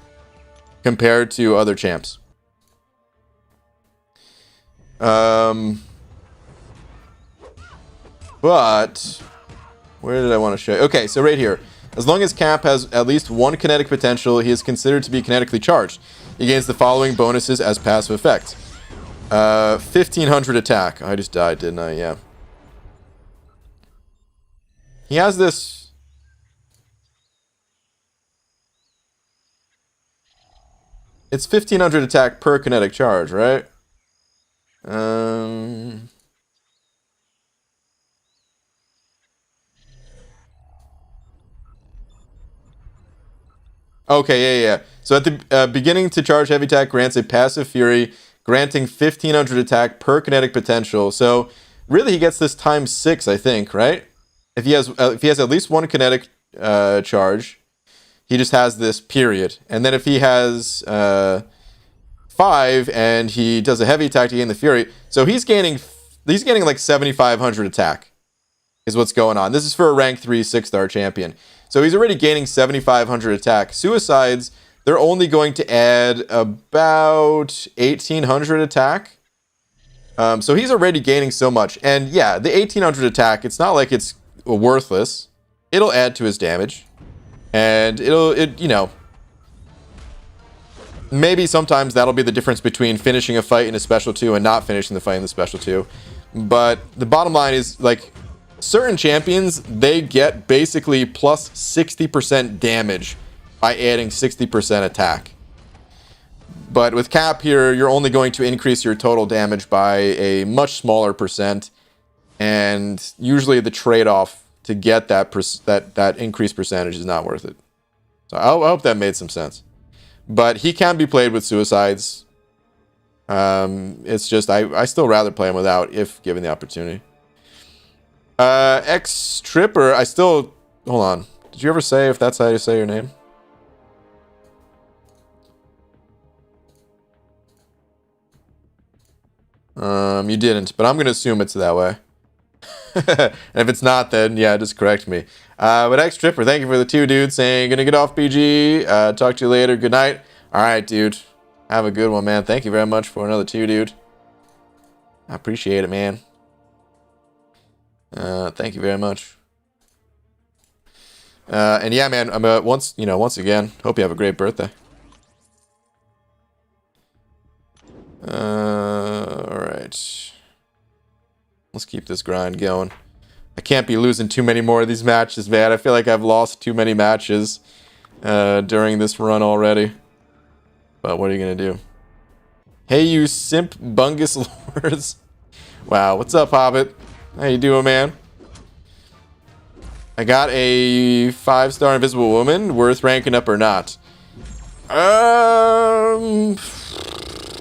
compared to other champs. But where did I want to show you? Okay, so right here. As long as Cap has at least 1 kinetic potential, he is considered to be kinetically charged. He gains the following bonuses as passive effect. 1500 attack. I just died, didn't I? Yeah. He has this. It's 1500 attack per kinetic charge, right? Okay, yeah. So at the beginning to charge heavy attack grants a passive fury, granting 1500 attack per kinetic potential. So really, he gets this times 6, I think, right? If he has at least 1 kinetic charge, he just has this period. And then if he has 5 and he does a heavy attack to gain the fury, so he's gaining like 7500 attack is what's going on. This is for a rank 3 6-star champion. So he's already gaining 7500 attack. Suicides, they're only going to add about 1800 attack. So he's already gaining so much. And yeah, the 1800 attack, it's not like it's worthless. It'll add to his damage. And you know, maybe sometimes that'll be the difference between finishing a fight in a special 2 and not finishing the fight in the special 2. But the bottom line is, like, certain champions, they get basically plus 60% damage by adding 60% attack. But with Cap here, you're only going to increase your total damage by a much smaller percent. And usually the trade-off to get that increased percentage is not worth it. So I hope that made some sense. But he can be played with suicides. It's just, I still rather play him without if given the opportunity. X Tripper, hold on. Did you ever say if that's how you say your name? You didn't, but I'm going to assume it's that way. And if it's not, then yeah, just correct me. But X Tripper, thank you for the 2, dude, saying, gonna get off, BG. Talk to you later. Good night. All right, dude. Have a good one, man. Thank you very much for another 2, dude. I appreciate it, man. Thank you very much. And yeah, man, once again, hope you have a great birthday. All right. Let's keep this grind going. I can't be losing too many more of these matches, man. I feel like I've lost too many matches during this run already. But what are you gonna do? Hey, you simp bungus lords. Wow, what's up, Hobbit? How you doing, man? I got a 5-star invisible woman. Worth ranking up or not?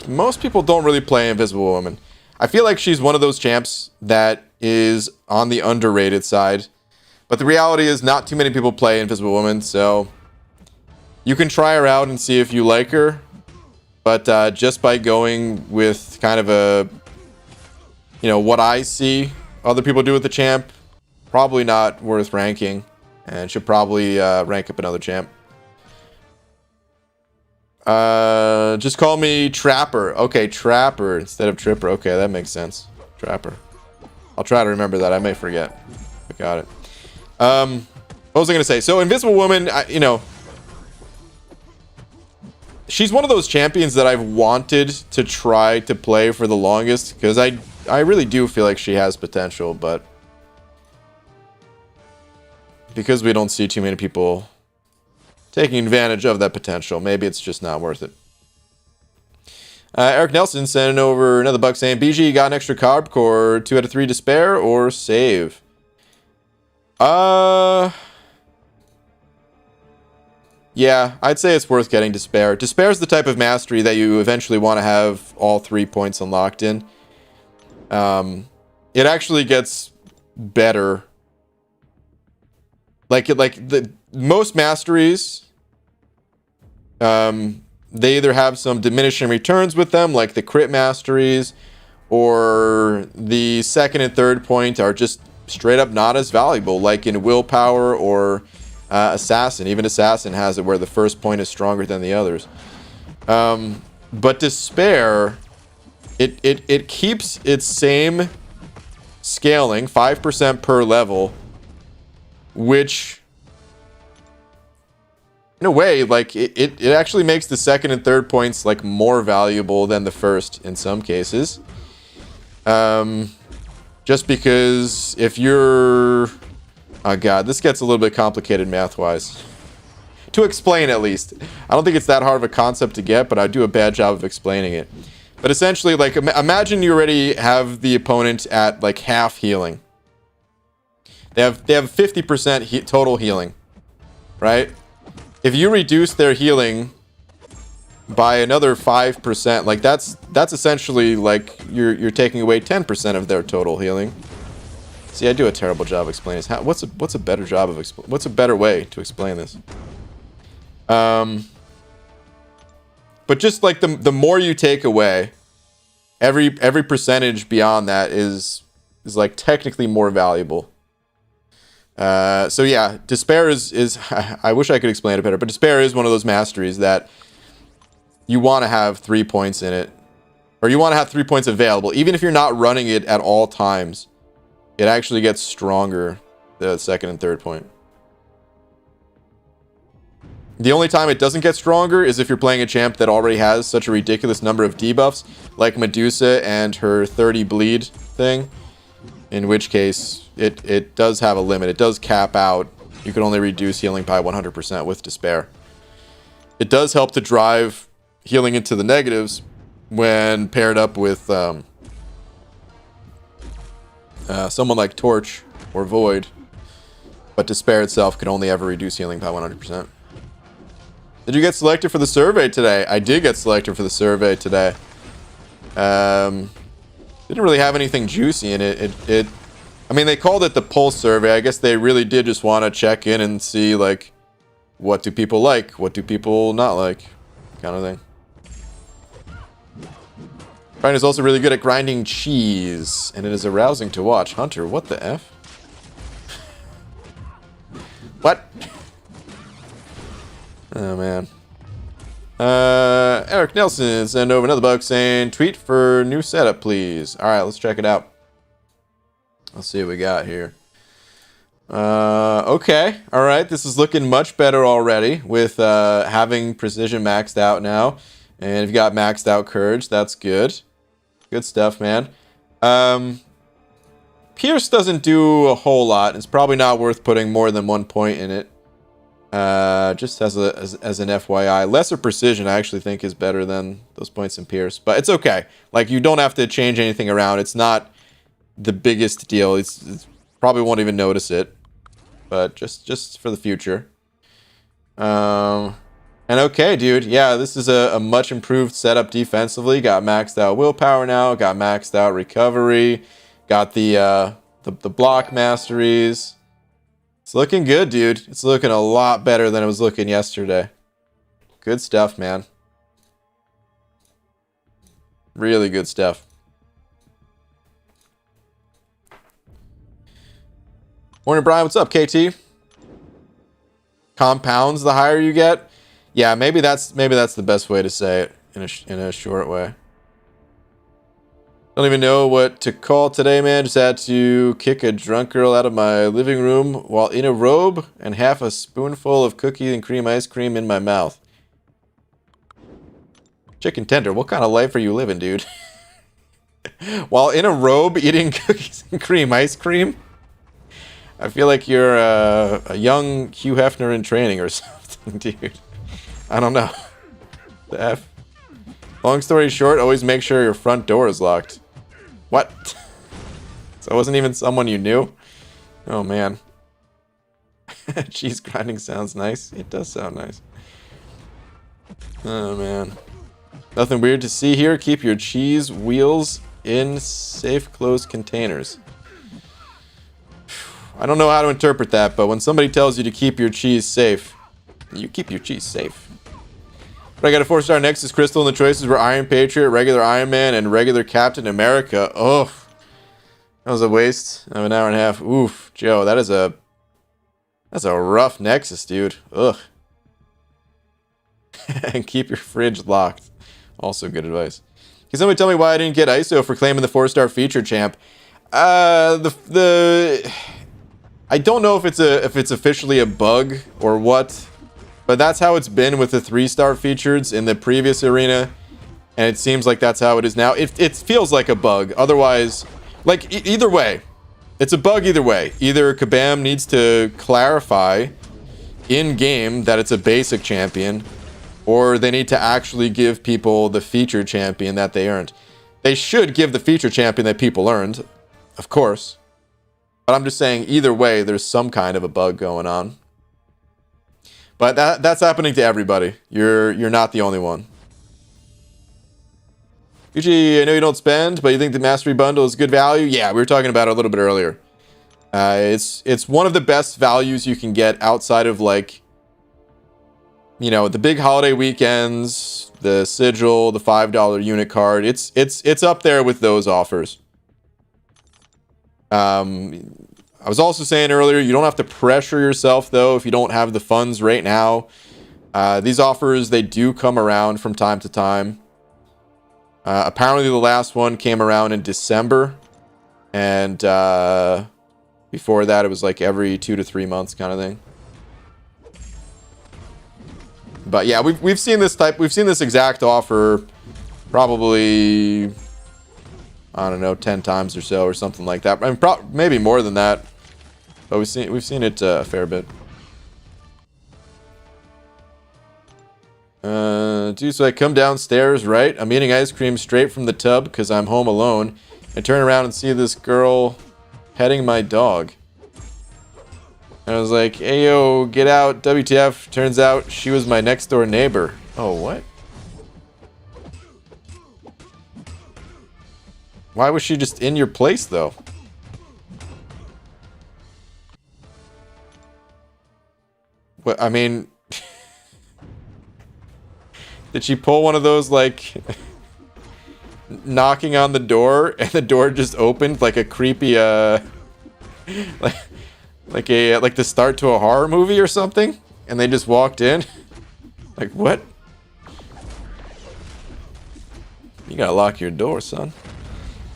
Most people don't really play invisible woman. I feel like she's one of those champs that is on the underrated side. But the reality is not too many people play invisible woman, so you can try her out and see if you like her. But just by going with kind of a, what I see other people do with the champ, probably not worth ranking, and should probably rank up another champ. Just call me Trapper. Okay, Trapper instead of Tripper. Okay, that makes sense. Trapper. I'll try to remember that. I may forget. I got it. What was I gonna say? So Invisible Woman, she's one of those champions that I've wanted to try to play for the longest, because I really do feel like she has potential, but because we don't see too many people taking advantage of that potential, maybe it's just not worth it. Eric Nelson sending over another buck saying, BG, got an extra carb core, 2 out of 3 despair or save? Yeah, I'd say it's worth getting despair. Despair is the type of mastery that you eventually want to have all 3 points unlocked in. It actually gets better. Like the most masteries, they either have some diminishing returns with them, like the crit masteries, or the 2nd and 3rd point are just straight up not as valuable, like in willpower or assassin. Even assassin has it where the 1st point is stronger than the others. But despair, it keeps its same scaling, 5% per level, which in a way, like, it actually makes the 2nd and 3rd points like more valuable than the 1st in some cases. Just because if you're, oh god, this gets a little bit complicated math-wise. To explain, at least. I don't think it's that hard of a concept to get, but I do a bad job of explaining it. But essentially, like, imagine you already have the opponent at like half healing. They have 50% total healing, right? If you reduce their healing by another 5%, like that's essentially like you're taking away 10% of their total healing. See, I do a terrible job explaining this. What's a better job of what's a better way to explain this? But just like the more you take away, every percentage beyond that is like technically more valuable. So yeah, despair is I wish I could explain it better, but despair is one of those masteries that you want to have 3 points in it, or you want to have 3 points available, even if you're not running it at all times. It actually gets stronger the 2nd and 3rd point. The only time it doesn't get stronger is if you're playing a champ that already has such a ridiculous number of debuffs, like Medusa and her 30 bleed thing, in which case it does have a limit. It does cap out. You can only reduce healing by 100% with Despair. It does help to drive healing into the negatives when paired up with someone like Torch or Void, but Despair itself can only ever reduce healing by 100%. Did you get selected for the survey today? I did get selected for the survey today. Didn't really have anything juicy in it. I mean, they called it the pulse survey. I guess they really did just want to check in and see, like, what do people like? What do people not like? Kind of thing. Brian is also really good at grinding cheese, and it is arousing to watch. Hunter, what the F? What? Oh, man. Eric Nelson sent over another bug saying, tweet for new setup, please. All right, let's check it out. Let's see what we got here. Okay. All right. This is looking much better already with having precision maxed out now. And if you got maxed out courage, that's good. Good stuff, man. Pierce doesn't do a whole lot. It's probably not worth putting more than 1 point in it. Just as an FYI. Lesser precision, I actually think, is better than those points in Pierce. But it's okay. Like, you don't have to change anything around. It's not the biggest deal. It's probably won't even notice it. But just for the future. And okay, dude. Yeah, this is a much improved setup defensively. Got maxed out willpower now. Got maxed out recovery. Got the block masteries. It's looking good, dude. It's looking a lot better than it was looking yesterday. Good stuff, man. Really good stuff. Morning, Brian. What's up, KT? Compounds the higher you get. Yeah, maybe that's the best way to say it in a short way. Don't even know what to call today, man. Just had to kick a drunk girl out of my living room while in a robe and half a spoonful of cookie and cream ice cream in my mouth. Chicken tender, what kind of life are you living, dude? While in a robe eating cookies and cream ice cream? I feel like you're a young Hugh Hefner in training or something, dude. I don't know. The F. Long story short, always make sure your front door is locked. What? So it wasn't even someone you knew? Oh, man. Cheese grinding sounds nice. It does sound nice. Oh, man. Nothing weird to see here. Keep your cheese wheels in safe, closed containers. I don't know how to interpret that, but when somebody tells you to keep your cheese safe, you keep your cheese safe. But I got a 4-star Nexus Crystal, and the choices were Iron Patriot, regular Iron Man, and regular Captain America. Oh, that was a waste of an hour and a half. Oof, Joe, that's a rough Nexus, dude. Ugh. And keep your fridge locked. Also good advice. Can somebody tell me why I didn't get ISO for claiming the 4-star feature champ? I don't know if it's officially a bug or what. But that's how it's been with the 3-star features in the previous arena. And it seems like that's how it is now. It feels like a bug. Otherwise, like, either way. It's a bug either way. Either Kabam needs to clarify in-game that it's a basic champion. Or they need to actually give people the feature champion that they earned. They should give the feature champion that people earned. Of course. But I'm just saying, either way, there's some kind of a bug going on. But that's happening to everybody. You're not the only one. Usually, I know you don't spend, but you think the Mastery Bundle is good value? Yeah, we were talking about it a little bit earlier. It's one of the best values you can get outside of, like, you know, the big holiday weekends, the Sigil, the $5 unit card. It's up there with those offers. I was also saying earlier, you don't have to pressure yourself, though, if you don't have the funds right now. These offers, they do come around from time to time. Apparently, the last one came around in December. And before that, it was like every 2 to 3 months kind of thing. But yeah, we've seen this exact offer probably, I don't know, 10 times or so or something like that. I mean, maybe more than that. But we've seen it a fair bit. Dude, so I come downstairs, right? I'm eating ice cream straight from the tub because I'm home alone. I turn around and see this girl petting my dog. And I was like, hey, yo, get out, WTF. Turns out she was my next door neighbor. Oh, what? Why was she just in your place, though? What, I mean... Did she pull one of those, like... knocking on the door, and the door just opened like a creepy, like the start to a horror movie or something? And they just walked in? Like, what? You gotta lock your door, son.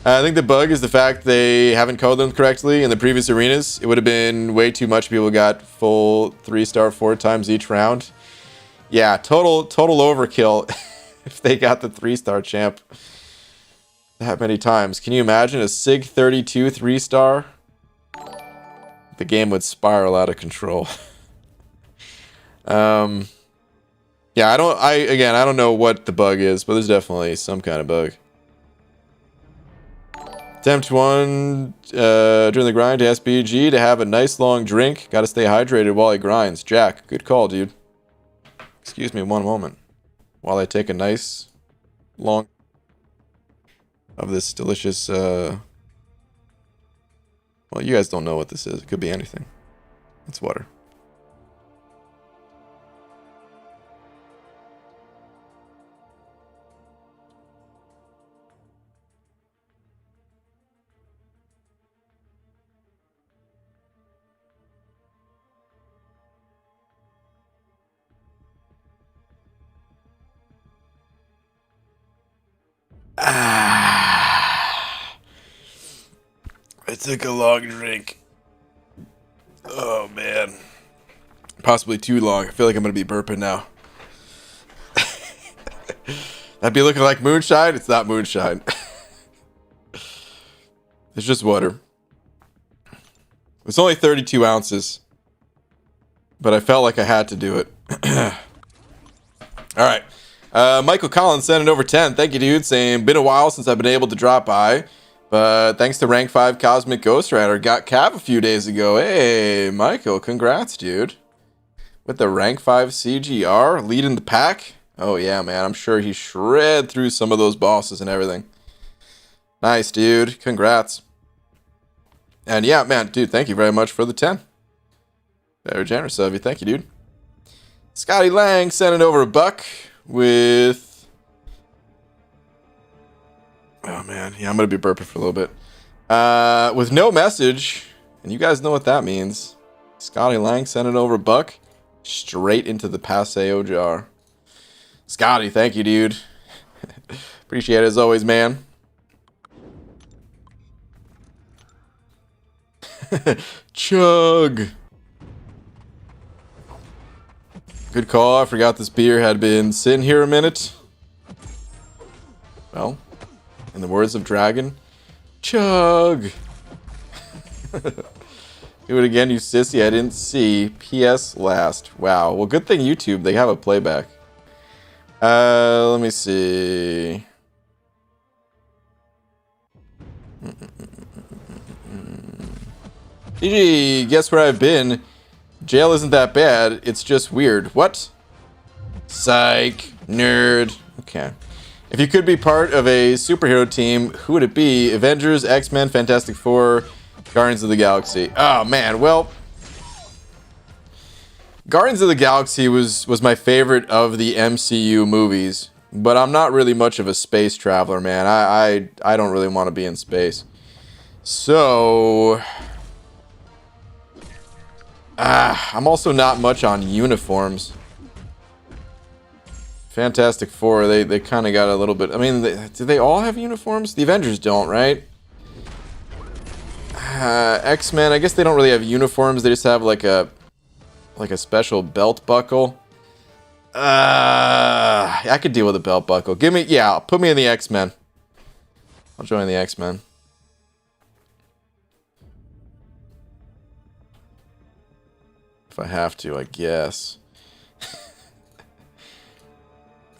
I think the bug is the fact they haven't coded them correctly in the previous arenas. It would have been way too much. People got full 3-star 4 times each round. Yeah, total overkill if they got the 3-star champ that many times. Can you imagine a SIG 32 3-star? The game would spiral out of control. Yeah, I don't know what the bug is, but there's definitely some kind of bug. Attempt 1 during the grind to SBG to have a nice long drink. Gotta stay hydrated while he grinds. Jack, good call, dude. Excuse me one moment while I take a nice long of this delicious well, you guys don't know what this is. It could be anything. It's water. I took a long drink. Oh, man. Possibly too long. I feel like I'm going to be burping now. That'd be looking like moonshine? It's not moonshine. It's just water. It's only 32 ounces. But I felt like I had to do it. Alright. Michael Collins sent it over 10. Thank you, dude. Saying, been a while since I've been able to drop by. But thanks to rank 5 Cosmic Ghost Rider. Got Cav a few days ago. Hey, Michael. Congrats, dude. With the rank 5 CGR. Leading the pack. Oh, yeah, man. I'm sure he shred through some of those bosses and everything. Nice, dude. Congrats. And yeah, man, dude, thank you very much for the 10. Very generous of you. Thank you, dude. Scotty Lang sent it over a buck with... Oh, man. Yeah, I'm going to be burping for a little bit. With no message, and you guys know what that means. Scotty Lang sent it over a buck straight into the Paseo jar. Scotty, thank you, dude. Appreciate it as always, man. Chug. Good call. I forgot this beer had been sitting here a minute. Well, in the words of Dragon, chug. Do it again, you sissy. I didn't see. PS last. Wow. Well, good thing YouTube, they have a playback. Let me see. GG, guess where I've been? Jail isn't that bad, it's just weird. What? Psych. Nerd. Okay. If you could be part of a superhero team, who would it be? Avengers, X-Men, Fantastic Four, Guardians of the Galaxy. Oh, man. Well, Guardians of the Galaxy was my favorite of the MCU movies. But I'm not really much of a space traveler, man. I don't really want to be in space. So... I'm also not much on uniforms. Fantastic Four, they kind of got a little bit... I mean, do they all have uniforms? The Avengers don't, right? X-Men, I guess they don't really have uniforms. They just have like a special belt buckle. I could deal with a belt buckle. Give me, yeah, put me in the X-Men. I'll join the X-Men. If I have to, I guess.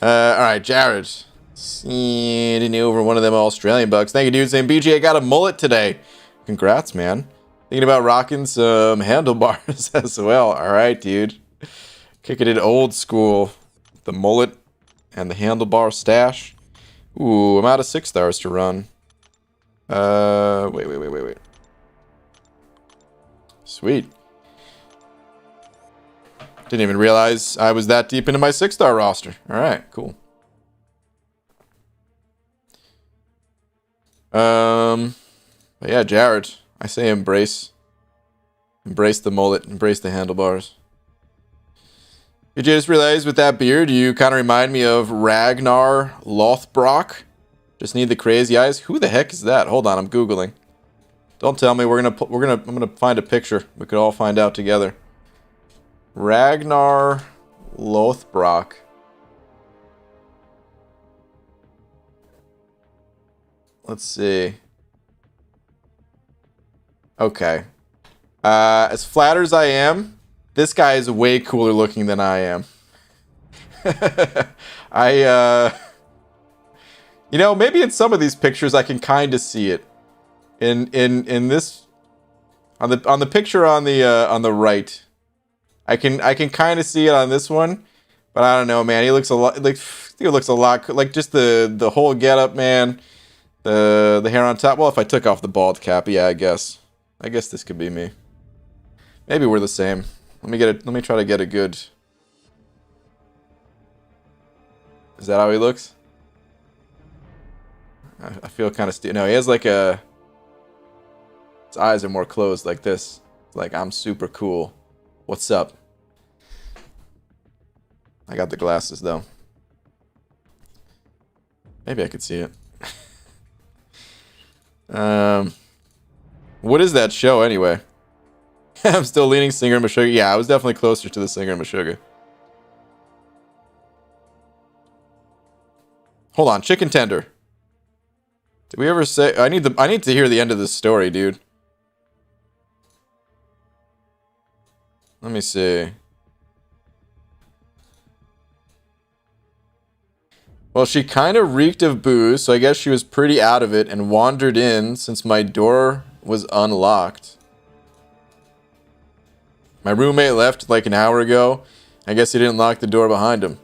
Alright, Jared. Sending over one of them Australian bucks. Thank you, dude. Saying, BG, I got a mullet today. Congrats, man. Thinking about rocking some handlebars as well. Alright, dude. Kicking it old school. The mullet and the handlebar stash. Ooh, I'm out of 6 stars to run. Wait. Sweet. Didn't even realize I was that deep into my 6-star roster. Alright, cool. But yeah, Jared, I say embrace. Embrace the mullet, embrace the handlebars. You just realized with that beard, you kind of remind me of Ragnar Lothbrok. Just need the crazy eyes. Who the heck is that? Hold on, I'm googling. Don't tell me I'm gonna find a picture. We could all find out together. Ragnar Lothbrok. Let's see. Okay. As flat as I am, this guy is way cooler looking than I am. You know, maybe in some of these pictures I can kind of see it. In this, on the picture on the right, I can kind of see it on this one, but I don't know, man. He looks a lot like, he looks a lot like just the whole getup, man. The hair on top. Well, if I took off the bald cap, yeah, I guess this could be me. Maybe we're the same. Let me try to get a good. Is that how he looks? I feel kind of no, he has like a. His eyes are more closed like this. Like, I'm super cool. What's up? I got the glasses though. Maybe I could see it. What is that show anyway? I'm still leaning Singer and Meshuggah. Yeah, I was definitely closer to the Singer and Meshuggah. Hold on, chicken tender. Did we ever say I need to hear the end of this story, dude. Let me see. Well, she kind of reeked of booze, so I guess she was pretty out of it and wandered in since my door was unlocked. My roommate left like an hour ago. I guess he didn't lock the door behind him.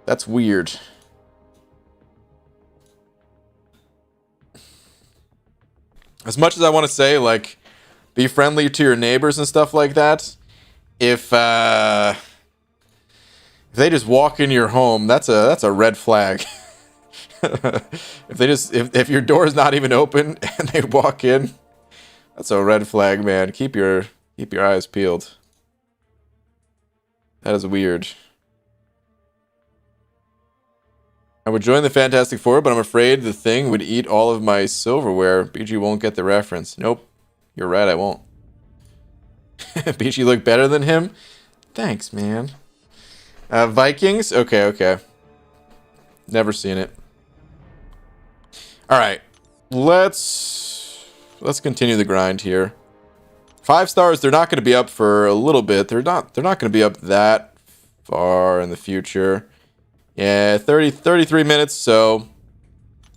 That's weird. As much as I want to say, like, be friendly to your neighbors and stuff like that, if they just walk in your home, that's a red flag. if your door is not even open and they walk in, that's a red flag, man. Keep your eyes peeled. That is weird. I would join the Fantastic Four, but I'm afraid the thing would eat all of my silverware. BG won't get the reference. Nope. You're right, I won't. BG look better than him? Thanks, man. Vikings? Okay. Never seen it. Alright. Let's continue the grind here. 5 stars, they're not going to be up for a little bit. They're not going to be up that far in the future. Yeah, 33 minutes, so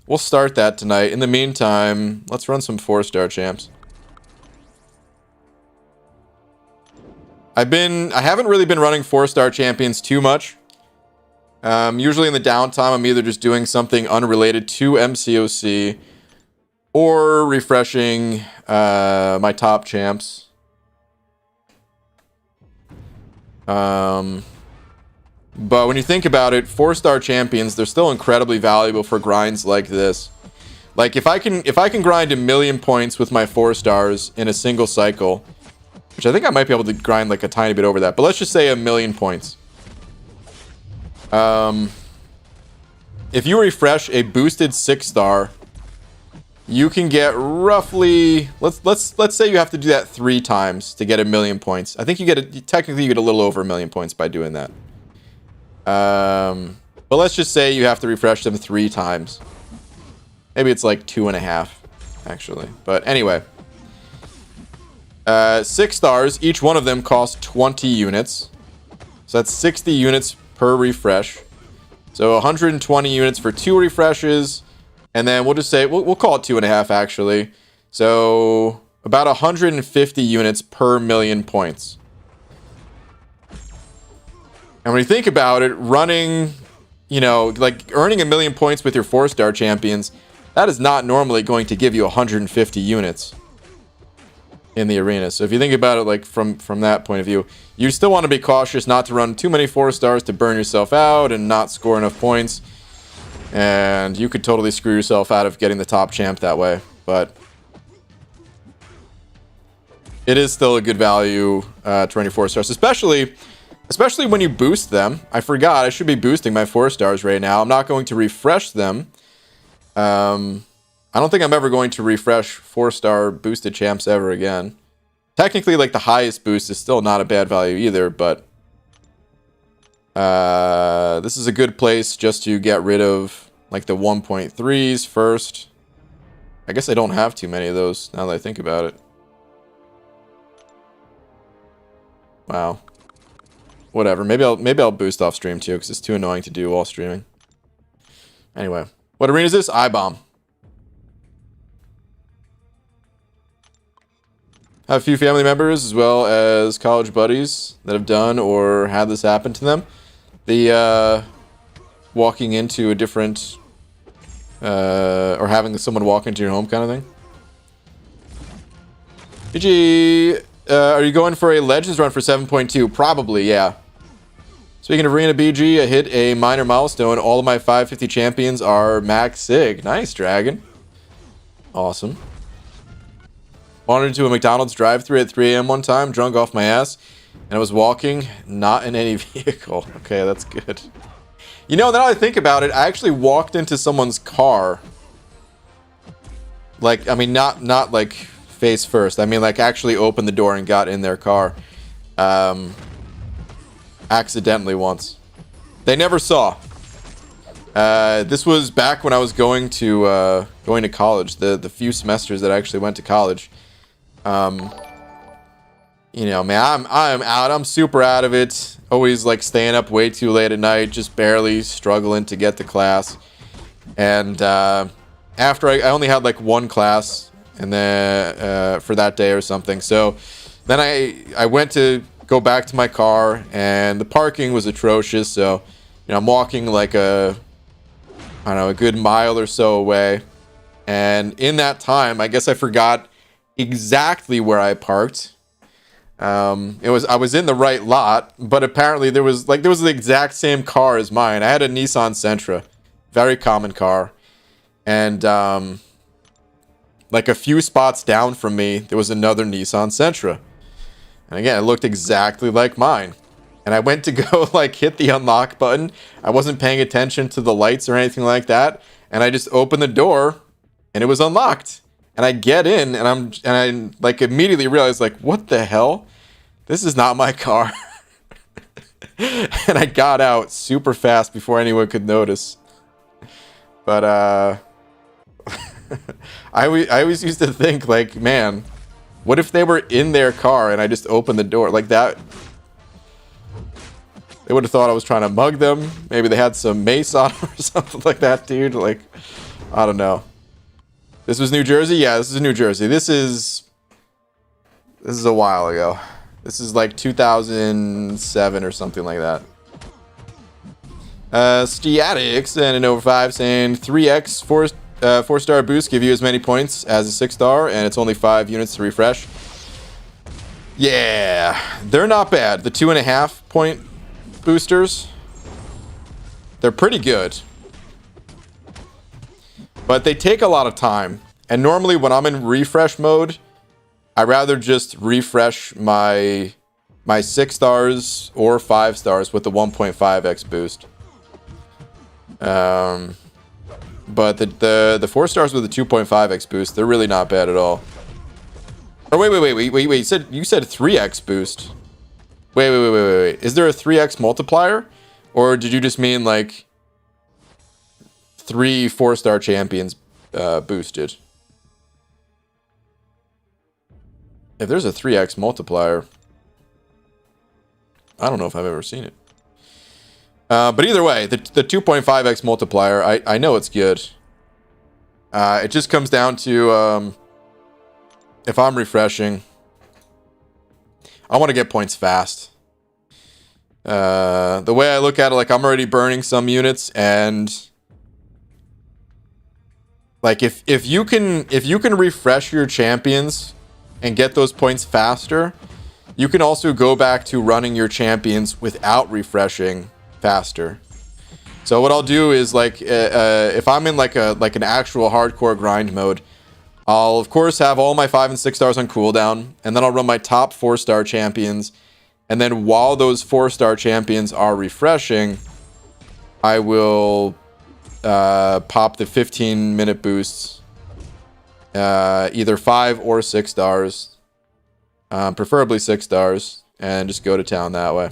we'll start that tonight. In the meantime, let's run some 4-star champs. I haven't really been running 4-star champions too much. Usually in the downtime, I'm either just doing something unrelated to MCOC or refreshing my top champs. But when you think about it, 4-star champions, they're still incredibly valuable for grinds like this. Like, if I can grind 1,000,000 points with my 4 stars in a single cycle, which I think I might be able to grind like a tiny bit over that, but let's just say 1,000,000 points. If you refresh a boosted 6-star, you can get roughly, let's say you have to do that 3 times to get 1,000,000 points. I think technically you get a little over 1,000,000 points by doing that. But let's just say you have to refresh them 3 times. Maybe it's like 2.5, actually. But anyway. 6 stars. Each one of them costs 20 units. So that's 60 units per refresh. So 120 units for 2 refreshes. And then we'll just say, we'll call it 2.5 actually. So about 150 units per million points. And when you think about it, running, you know, like earning 1 million points with your 4-star champions, that is not normally going to give you 150 units in the arena. So if you think about it like from that point of view, you still want to be cautious not to run too many 4 stars to burn yourself out and not score enough points. And you could totally screw yourself out of getting the top champ that way. But it is still a good value, 24 stars, especially when you boost them. I forgot, I should be boosting my 4 stars right now. I'm not going to refresh them. I don't think I'm ever going to refresh 4-star boosted champs ever again. Technically, like, the highest boost is still not a bad value either, but this is a good place just to get rid of, like, the 1.3s first. I guess I don't have too many of those now that I think about it. Wow. Whatever. Maybe I'll boost off stream too, because it's too annoying to do while streaming. Anyway, what arena is this? iBomb. Have a few family members as well as college buddies that have done or had this happen to them. The walking into a different or having someone walk into your home kind of thing. GG, are you going for a Legends run for 7.2? Probably, yeah. Speaking of Arena BG, I hit a minor milestone. All of my 550 champions are max sig. Nice, Dragon. Awesome. Wandered into a McDonald's drive-thru at 3 a.m. one time, drunk off my ass, and I was walking, not in any vehicle. Okay, that's good. You know, now that I think about it, I actually walked into someone's car. Like, I mean, not like face first. I mean, like, actually opened the door and got in their car. Accidentally once. They never saw. This was back when I was going to college. The few semesters that I actually went to college. You know, man, I'm out. I'm super out of it. Always like staying up way too late at night, just barely struggling to get to class. And after I only had like 1 class, and then for that day or something. So then I went to go back to my car, and the parking was atrocious. So, you know, I'm walking like I don't know, a good mile or so away. And in that time, I guess I forgot exactly where I parked. I was in the right lot, but apparently there was the exact same car as mine. I had a Nissan Sentra, very common car. And like a few spots down from me, there was another Nissan Sentra. And again, it looked exactly like mine. And I went to go like hit the unlock button. I wasn't paying attention to the lights or anything like that. And I just opened the door and it was unlocked. And I get in and I like immediately realized, like, what the hell? This is not my car. And I got out super fast before anyone could notice. But I always used to think, like, man, what if they were in their car and I just opened the door like that? They would have thought I was trying to mug them. Maybe they had some mace on them or something like that, dude. Like, I don't know. This was New Jersey? Yeah, this is New Jersey. This is a while ago. This is like 2007 or something like that. Stiatics and an over 5 saying 3x 4-star boost give you as many points as a 6-star, and it's only 5 units to refresh. Yeah, they're not bad. The 2.5 point boosters, they're pretty good. But they take a lot of time. And normally when I'm in refresh mode, I rather just refresh my 6 stars or 5 stars with the 1.5x boost. But the 4 stars with the 2.5x boost, they're really not bad at all. Or wait. You said 3x boost. Wait. Is there a 3x multiplier? Or did you just mean like 3 4-star champions boosted? If there's a 3x multiplier, I don't know if I've ever seen it. But either way, the 2.5x multiplier, I know it's good. It just comes down to if I'm refreshing, I want to get points fast. The way I look at it, like I'm already burning some units, and like if you can refresh your champions and get those points faster, you can also go back to running your champions without refreshing faster. So what I'll do is like if I'm in like an actual hardcore grind mode, I'll of course have all my 5 and 6 stars on cooldown, and then I'll run my top 4-star champions, and then while those 4-star champions are refreshing, I will pop the 15-minute boosts, either 5 or 6 stars, preferably 6 stars, and just go to town that way.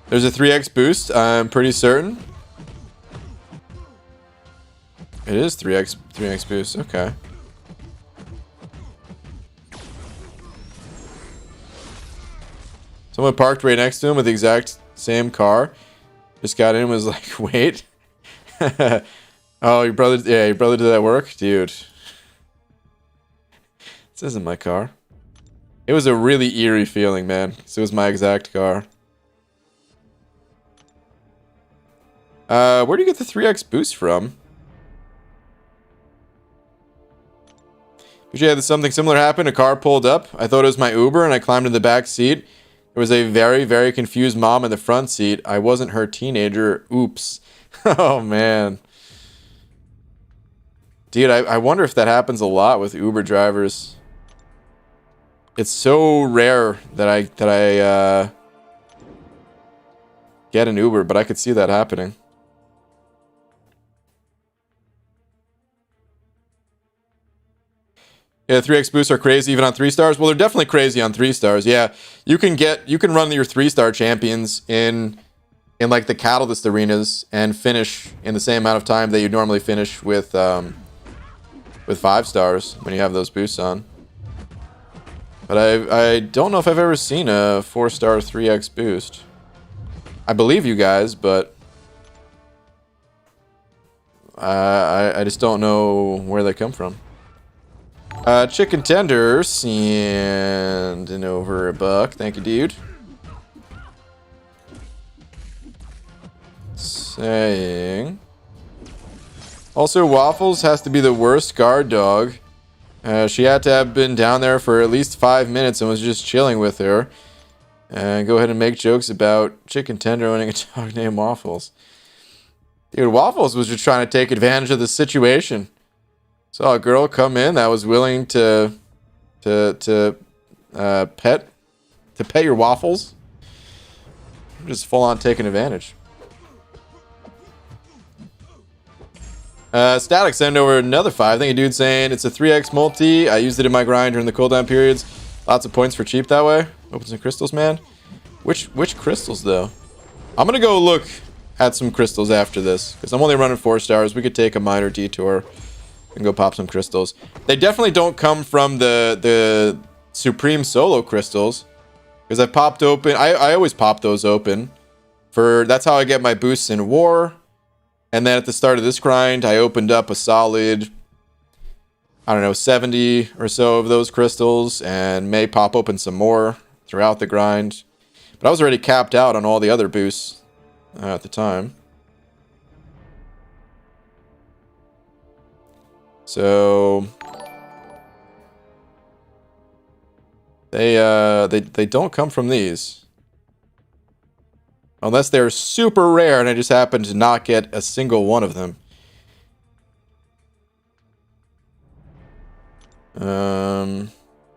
There's a 3x boost, I'm pretty certain. It is 3x boost, okay. Someone parked right next to him with the exact same car. Just got in and was like, wait. Oh, your brother did that work? Dude. This isn't my car. It was a really eerie feeling, man. This was my exact car. Where do you get the 3x boost from? Usually had something similar happen. A car pulled up. I thought it was my Uber, and I climbed in the back seat. There was a very, very confused mom in the front seat. I wasn't her teenager. Oops. Oh, man. Dude, I wonder if that happens a lot with Uber drivers. It's so rare that I get an Uber, but I could see that happening. Yeah, 3x boosts are crazy even on 3 stars. Well, they're definitely crazy on 3 stars. Yeah, you can run your 3-star champions in like the Catalyst arenas and finish in the same amount of time that you normally finish with 5 stars when you have those boosts on. But I don't know if I've ever seen a 4-star 3x boost. I believe you guys, but I just don't know where they come from. Chicken tenders and over $1. Thank you, dude. Saying. Also, Waffles has to be the worst guard dog. She had to have been down there for at least 5 minutes and was just chilling with her. And go ahead and make jokes about chicken tender owning a dog named Waffles. Dude, Waffles was just trying to take advantage of the situation. Saw a girl come in that was willing to pet your Waffles. Just full on taking advantage. Static send over another 5. Thank you, dude, saying it's a 3x multi. I used it in my grind during the cooldown periods. Lots of points for cheap that way. Open some crystals, man. Which crystals though? I'm gonna go look at some crystals after this because I'm only running 4 stars. We could take a minor detour and go pop some crystals. They definitely don't come from the Supreme Solo crystals because I popped open. I always pop those open. That's how I get my boosts in war. And then at the start of this grind, I opened up a solid, I don't know, 70 or so of those crystals and may pop open some more throughout the grind. But I was already capped out on all the other boosts at the time. So they don't come from these. Unless they're super rare and I just happen to not get a single one of them.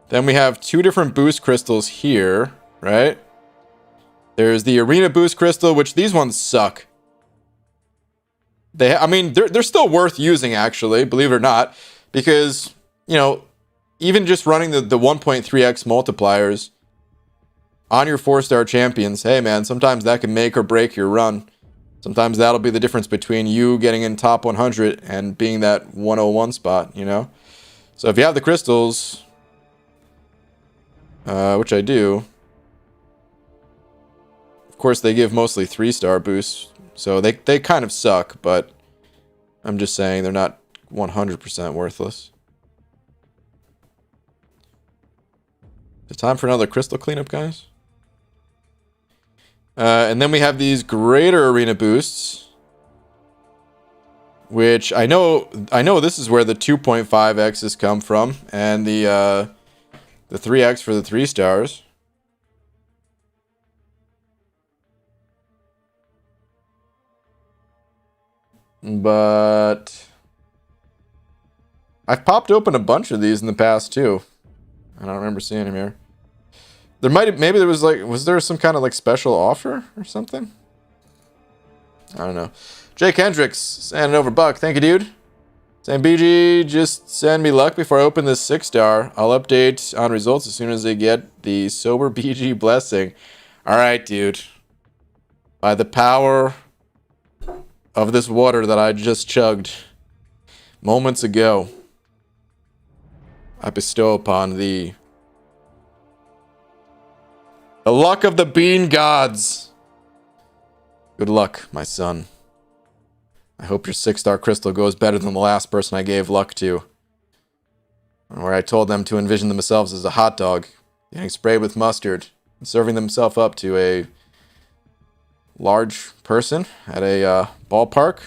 Then we have 2 different boost crystals here, right? There's the arena boost crystal, which these ones suck. I mean, they're still worth using, actually, believe it or not, because, you know, even just running the 1.3x multipliers, on your 4-star champions, hey man, sometimes that can make or break your run. Sometimes that'll be the difference between you getting in top 100 and being that 101 spot, you know? So if you have the crystals, which I do, of course they give mostly 3-star boosts, so they kind of suck, but I'm just saying they're not 100% worthless. Is it time for another crystal cleanup, guys? And then we have these greater arena boosts, which I know this is where the 2.5x's come from, and the 3x for the 3 stars. But I've popped open a bunch of these in the past too. I don't remember seeing him here. There might have, maybe there was like, was there some kind of like special offer or something? I don't know. Jake Hendricks, sending over buck. Thank you, dude. Saying BG, just send me luck before I open this 6-star. I'll update on results as soon as I get the sober BG blessing. All right, dude. By the power of this water that I just chugged moments ago, I bestow upon thee the luck of the bean gods. Good luck, my son. I hope your 6-star crystal goes better than the last person I gave luck to, where I told them to envision themselves as a hot dog, getting sprayed with mustard, and serving themselves up to a large person at a ballpark.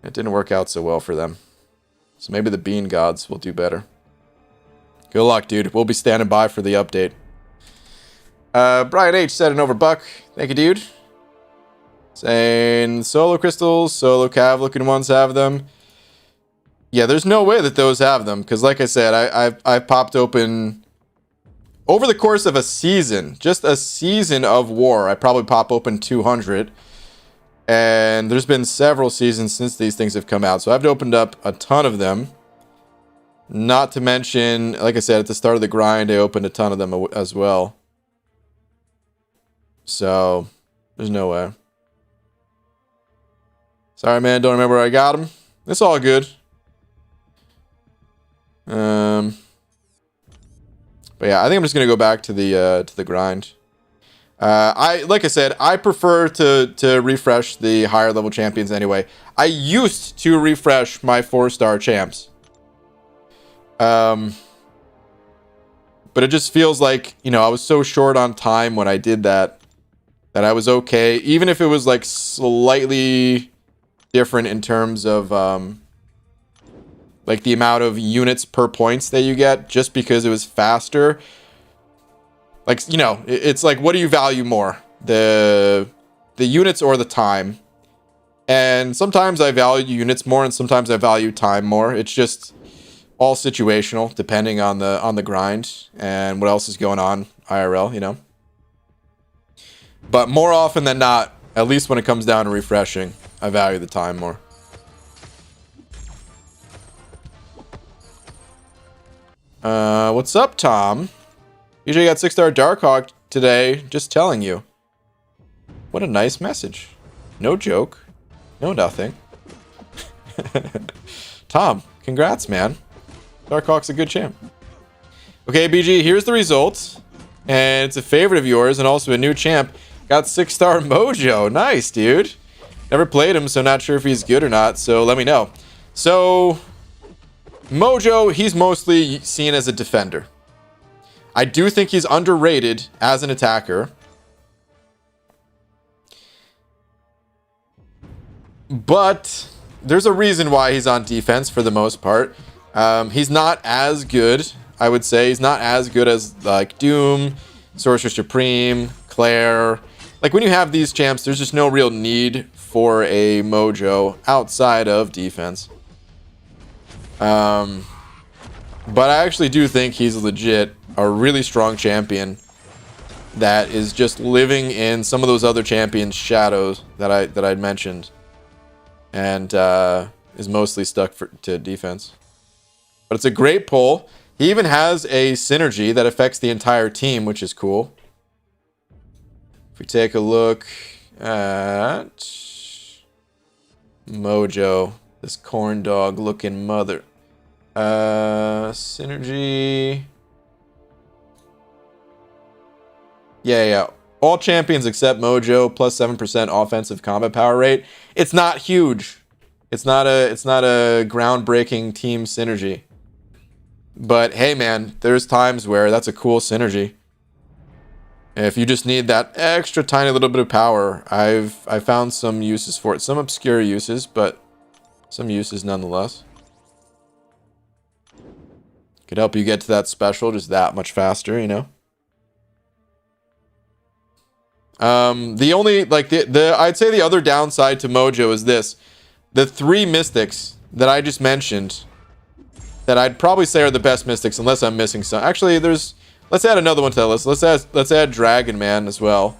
It didn't work out so well for them. So maybe the bean gods will do better. Good luck, dude. We'll be standing by for the update. Brian H said an over buck. Thank you, dude. Saying solo crystals, solo cav looking ones have them. Yeah, there's no way that those have them, because like I said, I've popped open over the course of a season, just a season of war. I probably pop open 200, and there's been several seasons since these things have come out, so I've opened up a ton of them. Not to mention, like I said, at the start of the grind, I opened a ton of them as well. So there's no way. Sorry, man. Don't remember where I got them. It's all good. But yeah, I think I'm just gonna go back to the grind. Like I said, I prefer to refresh the higher level champions anyway. I used to refresh my 4-star champs. But it just feels like, you know, I was so short on time when I did that I was okay, even if it was like slightly different in terms of like the amount of units per points that you get, just because it was faster. Like, you know, it's like, what do you value more, the units or the time? And sometimes I value units more, and sometimes I value time more. It's just all situational, depending on the grind and what else is going on IRL, you know. But more often than not, at least when it comes down to refreshing, I value the time more. What's up, Tom? Usually got 6-star Darkhawk today, just telling you. What a nice message. No joke. No nothing. Tom, congrats, man. Darkhawk's a good champ. Okay, BG, here's the results. And it's a favorite of yours and also a new champ. Got 6-star Mojo. Nice, dude. Never played him, so not sure if he's good or not, so let me know. So, Mojo, he's mostly seen as a defender. I do think he's underrated as an attacker. But there's a reason why he's on defense for the most part. He's not as good, I would say. He's not as good as like Doom, Sorcerer Supreme, Claire. Like when you have these champs, there's just no real need for a Mojo outside of defense. But I actually do think he's legit a really strong champion that is just living in some of those other champions' shadows that I'd mentioned, and is mostly stuck to defense. But it's a great pull. He even has a synergy that affects the entire team, which is cool. If we take a look at Mojo, this corn dog looking mother. Synergy. Yeah. All champions except Mojo plus 7% offensive combat power rate. It's not huge. It's not a groundbreaking team synergy. But hey man, there's times where that's a cool synergy. If you just need that extra tiny little bit of power, I found some uses for it. Some obscure uses, but some uses nonetheless. Could help you get to that special just that much faster, you know? The only, like, I'd say the other downside to Mojo is this. The 3 mystics that I just mentioned, that I'd probably say are the best mystics, unless I'm missing some. Actually, let's add another one to that list. Let's add Dragon Man as well.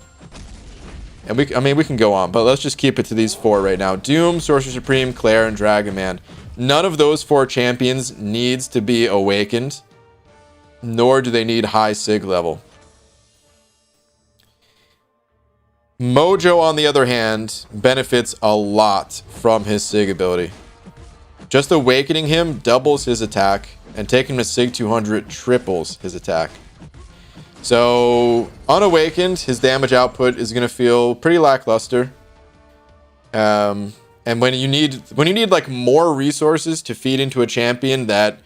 And we can go on, but let's just keep it to these 4 right now. Doom, Sorcerer Supreme, Claire, and Dragon Man. None of those 4 champions needs to be awakened, nor do they need high sig level. Mojo, on the other hand, benefits a lot from his sig ability. Just awakening him doubles his attack, and taking him to sig 200 triples his attack. So, unawakened, his damage output is going to feel pretty lackluster. And when you need like more resources to feed into a champion that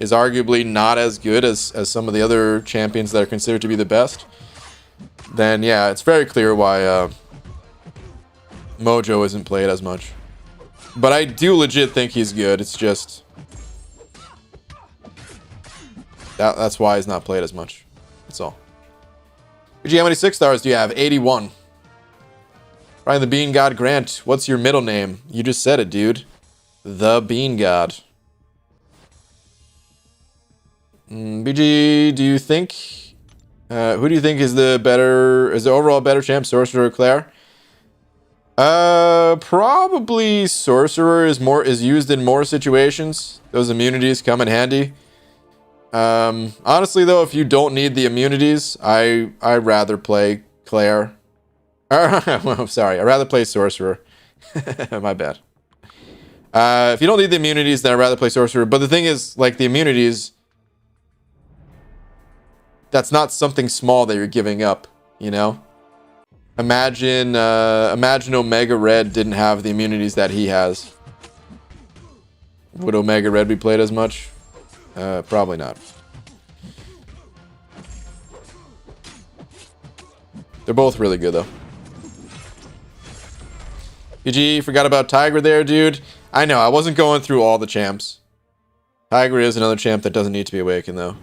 is arguably not as good as some of the other champions that are considered to be the best, then yeah, it's very clear why Mojo isn't played as much. But I do legit think he's good. It's just that's why he's not played as much. That's all. BG, how many 6 stars do you have? 81. Ryan the Bean God Grant, what's your middle name? You just said it, dude. The Bean God. BG, do you think... who do you think is the overall better champ, Sorcerer or Claire? Probably Sorcerer is used in more situations. Those immunities come in handy. Honestly though, if you don't need the immunities, I'd rather play Claire. Well, sorry, I'd rather play Sorcerer. My bad. If you don't need the immunities, then I'd rather play Sorcerer. But the thing is, like, the immunities, that's not something small that you're giving up, you know? Imagine Omega Red didn't have the immunities that he has. Would Omega Red be played as much? Probably not. They're both really good, though. PG, forgot about Tiger there, dude. I know, I wasn't going through all the champs. Tiger is another champ that doesn't need to be awakened, though.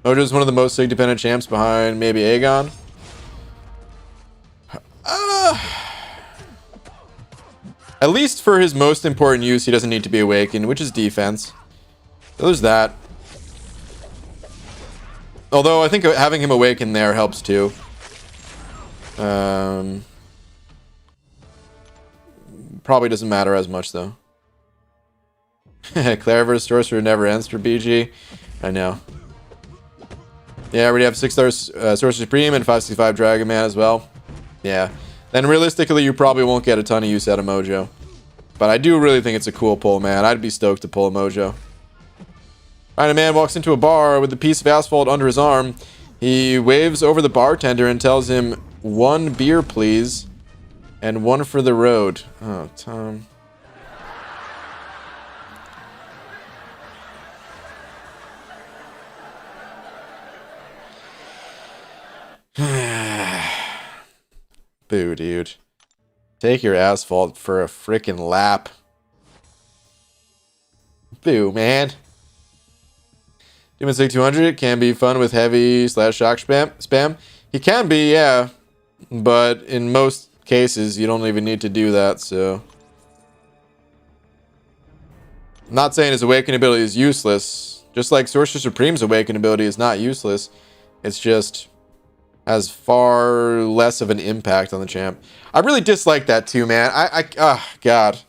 Mojo is one of the most sig-dependent champs behind maybe Aegon. At least for his most important use, he doesn't need to be awakened, which is defense. So there's that. Although I think having him awakened there helps too. Probably doesn't matter as much though. Claire vs. Sorcerer never ends for BG. I know. Yeah, I already have 6 stars Sorcerer Supreme and 565 Dragon Man as well. Yeah. Then realistically, you probably won't get a ton of use out of Mojo. But I do really think it's a cool pull, man. I'd be stoked to pull a Mojo. Alright, a man walks into a bar with a piece of asphalt under his arm. He waves over the bartender and tells him, 1 beer, please. And 1 for the road. Oh, Tom. Boo, dude. Take your asphalt for a frickin' lap. Boo, man. Demon Sig 200 can be fun with heavy / shock spam. He can be, yeah. But in most cases, you don't even need to do that, so. I'm not saying his awakening ability is useless. Just like Sorcerer Supreme's awakening ability is not useless. It's just has far less of an impact on the champ. I really dislike that too, man. Oh, God.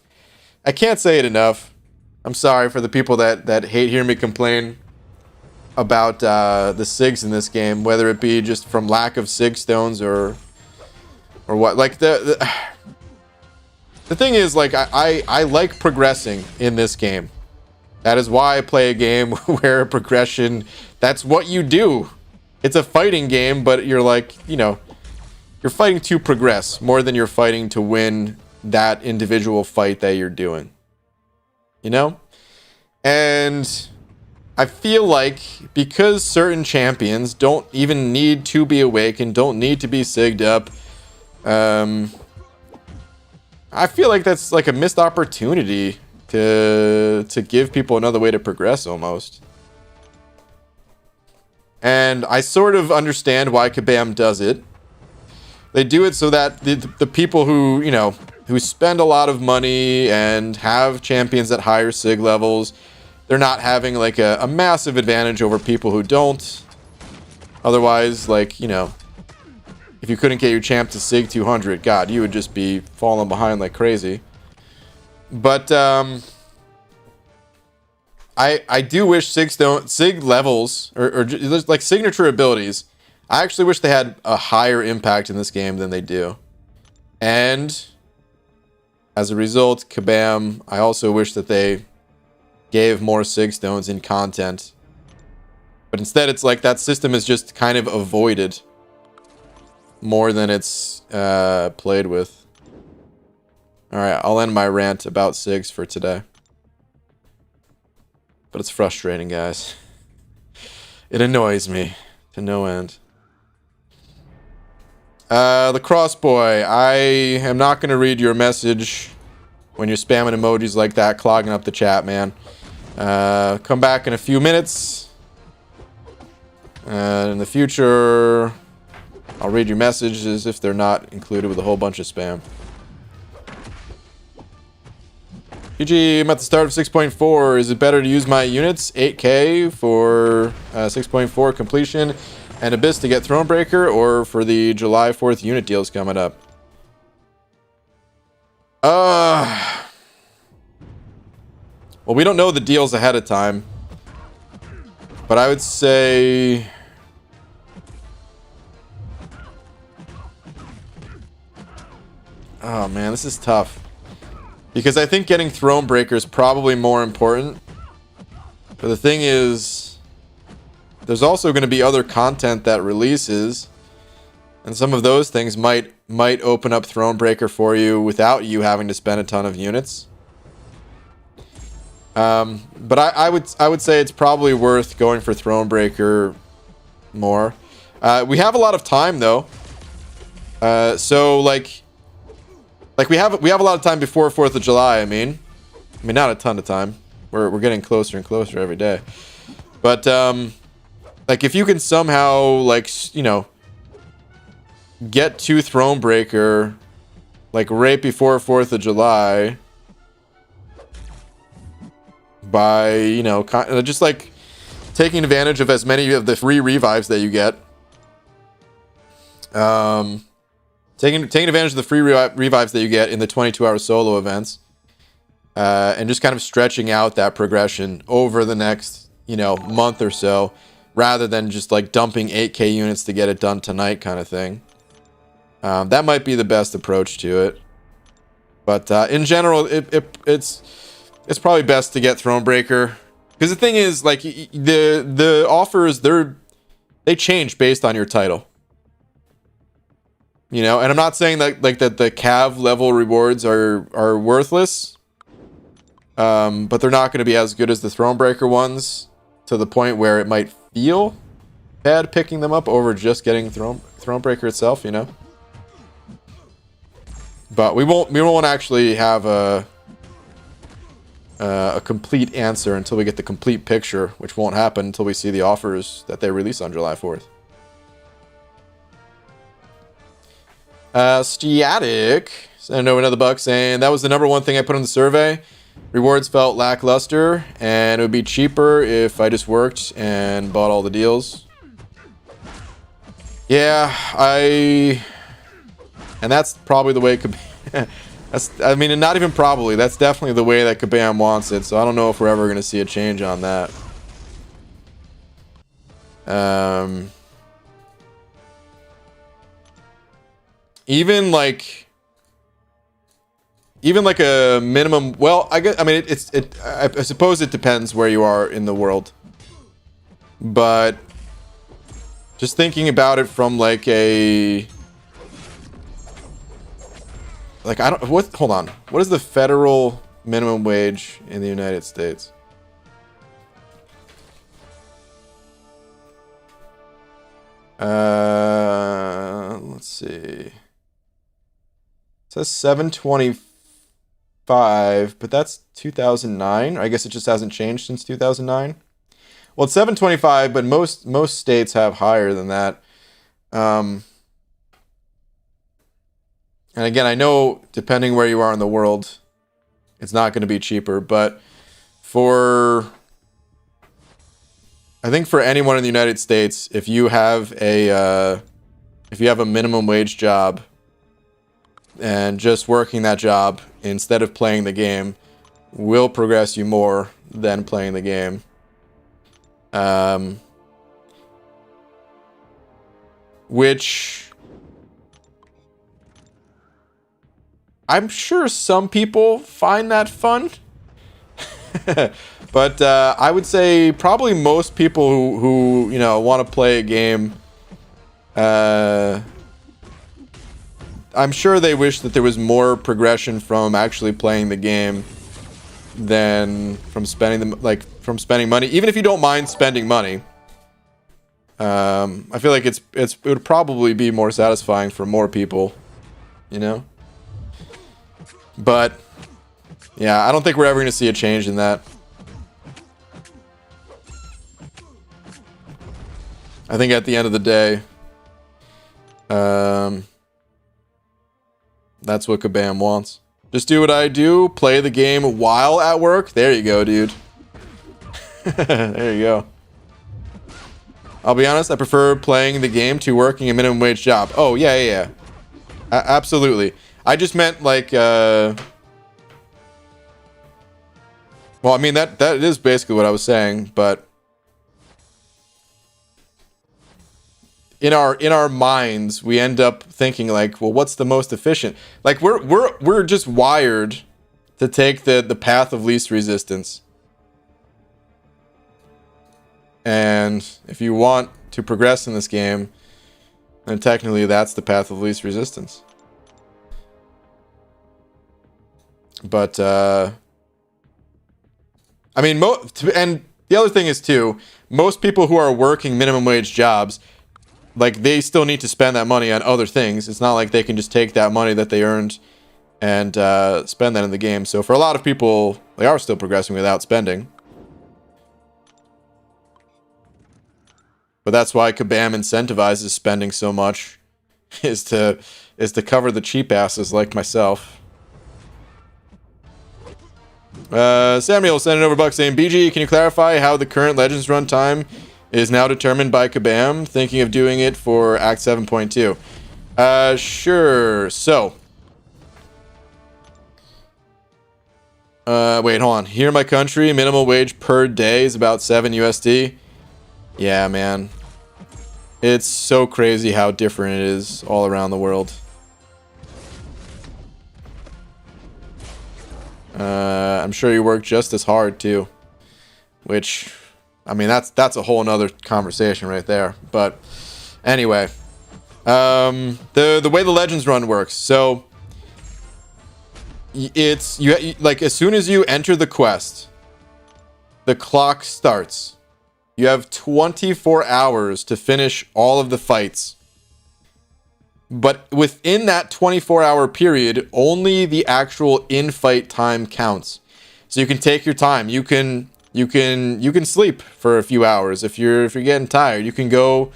I can't say it enough. I'm sorry for the people that hate hearing me complain about the SIGs in this game, whether it be just from lack of SIG stones or what. Like the thing is, like I like progressing in this game. That is why I play a game where progression, that's what you do. It's a fighting game, but you're like, you know, you're fighting to progress more than you're fighting to win that individual fight that you're doing. You know? And I feel like because certain champions don't even need to be awakened, don't need to be sigged up, I feel like that's like a missed opportunity to give people another way to progress almost. And I sort of understand why Kabam does it. They do it so that the people who, you know, who spend a lot of money and have champions at higher SIG levels, they're not having like a massive advantage over people who don't. Otherwise, like, you know, if you couldn't get your champ to SIG 200, God, you would just be falling behind like crazy. But I do wish SIG levels or like signature abilities, I actually wish they had a higher impact in this game than they do. And as a result, Kabam, I also wish that they gave more SIG stones in content. But instead, it's like that system is just kind of avoided more than it's played with. Alright, I'll end my rant about SIGs for today. But it's frustrating, guys. It annoys me to no end. The Crossboy, I am not going to read your message when you're spamming emojis like that, clogging up the chat, man. Come back in a few minutes. In the future, I'll read your messages if they're not included with a whole bunch of spam. GG, I'm at the start of 6.4. Is it better to use my units? 8k for 6.4 completion and Abyss to get Thronebreaker, or for the July 4th unit deals coming up? Well, we don't know the deals ahead of time. But I would say... Oh man, this is tough. Because I think getting Thronebreaker is probably more important. But the thing is, there's also going to be other content that releases. And some of those things might open up Thronebreaker for you without you having to spend a ton of units. But I would say it's probably worth going for Thronebreaker more. We have a lot of time though. So like we have a lot of time before 4th of July. I mean not a ton of time. We're getting closer and closer every day. But like if you can somehow, like, you know, get to Thronebreaker like right before 4th of July by, you know, just like taking advantage of as many of the free revives that you get. Taking advantage of the free revives that you get in the 22-hour solo events. And just kind of stretching out that progression over the next, you know, month or so, rather than just like dumping 8k units to get it done tonight kind of thing. That might be the best approach to it. But in general, it's probably best to get Thronebreaker, because the thing is, like, the offers, they change based on your title. You know, and I'm not saying that that the Cav level rewards are worthless. But they're not going to be as good as the Thronebreaker ones, to the point where it might feel bad picking them up over just getting Thronebreaker itself, you know. But we won't actually have a complete answer until we get the complete picture, which won't happen until we see the offers that they release on July 4th. Stiatic sent over another buck saying that was the #1 thing I put on the survey. Rewards felt lackluster, and it would be cheaper if I just worked and bought all the deals. Yeah, and that's probably the way it could be. I mean, and not even probably. That's definitely the way that Kabam wants it. So I don't know if we're ever going to see a change on that. Even like a minimum. Well, I mean, I suppose it depends where you are in the world, but just thinking about it from like a I don't what. Hold on. What is the federal minimum wage in the United States? Let's see. It says 725, but that's 2009. I guess it just hasn't changed since 2009. Well, it's 725, but most states have higher than that. And again, I know depending where you are in the world, it's not going to be cheaper, but I think for anyone in the United States, if you have a minimum wage job and just working that job instead of playing the game will progress you more than playing the game. Which I'm sure some people find that fun. But I would say probably most people who want to play a game, I'm sure they wish that there was more progression from actually playing the game than from spending money. Even if you don't mind spending money, I feel like it would probably be more satisfying for more people, But yeah, I don't think we're ever going to see a change in that. I think at the end of the day, that's what Kabam wants. Just do what I do, play the game while at work. There you go, dude. There you go. I'll be honest, I prefer playing the game to working a minimum wage job. Oh, yeah. Absolutely. I just meant like, well, I mean, that is basically what I was saying, but in our minds, we end up thinking like, well, what's the most efficient? Like we're just wired to take the path of least resistance. And if you want to progress in this game, then technically that's the path of least resistance. But I mean, and the other thing is too, most people who are working minimum wage jobs, like they still need to spend that money on other things. It's not like they can just take that money that they earned and spend that in the game. So for a lot of people, they are still progressing without spending. But that's why Kabam incentivizes spending so much, is to cover the cheap asses like myself. Samuel sent it over buck saying, BG, can you clarify how the current Legends run time is now determined by Kabam? Thinking of doing it for Act 7.2. Sure. So. Wait, hold on. Here in my country, minimum wage per day is about 7 USD. Yeah, man. It's so crazy how different it is all around the world. I'm sure you work just as hard too, which, I mean, that's a whole nother conversation right there. But anyway, the way the Legends run works. So it's you like as soon as you enter the quest, the clock starts. You have 24 hours to finish all of the fights. But within that 24-hour period, only the actual in-fight time counts. So you can take your time. You can sleep for a few hours if you're getting tired. You can go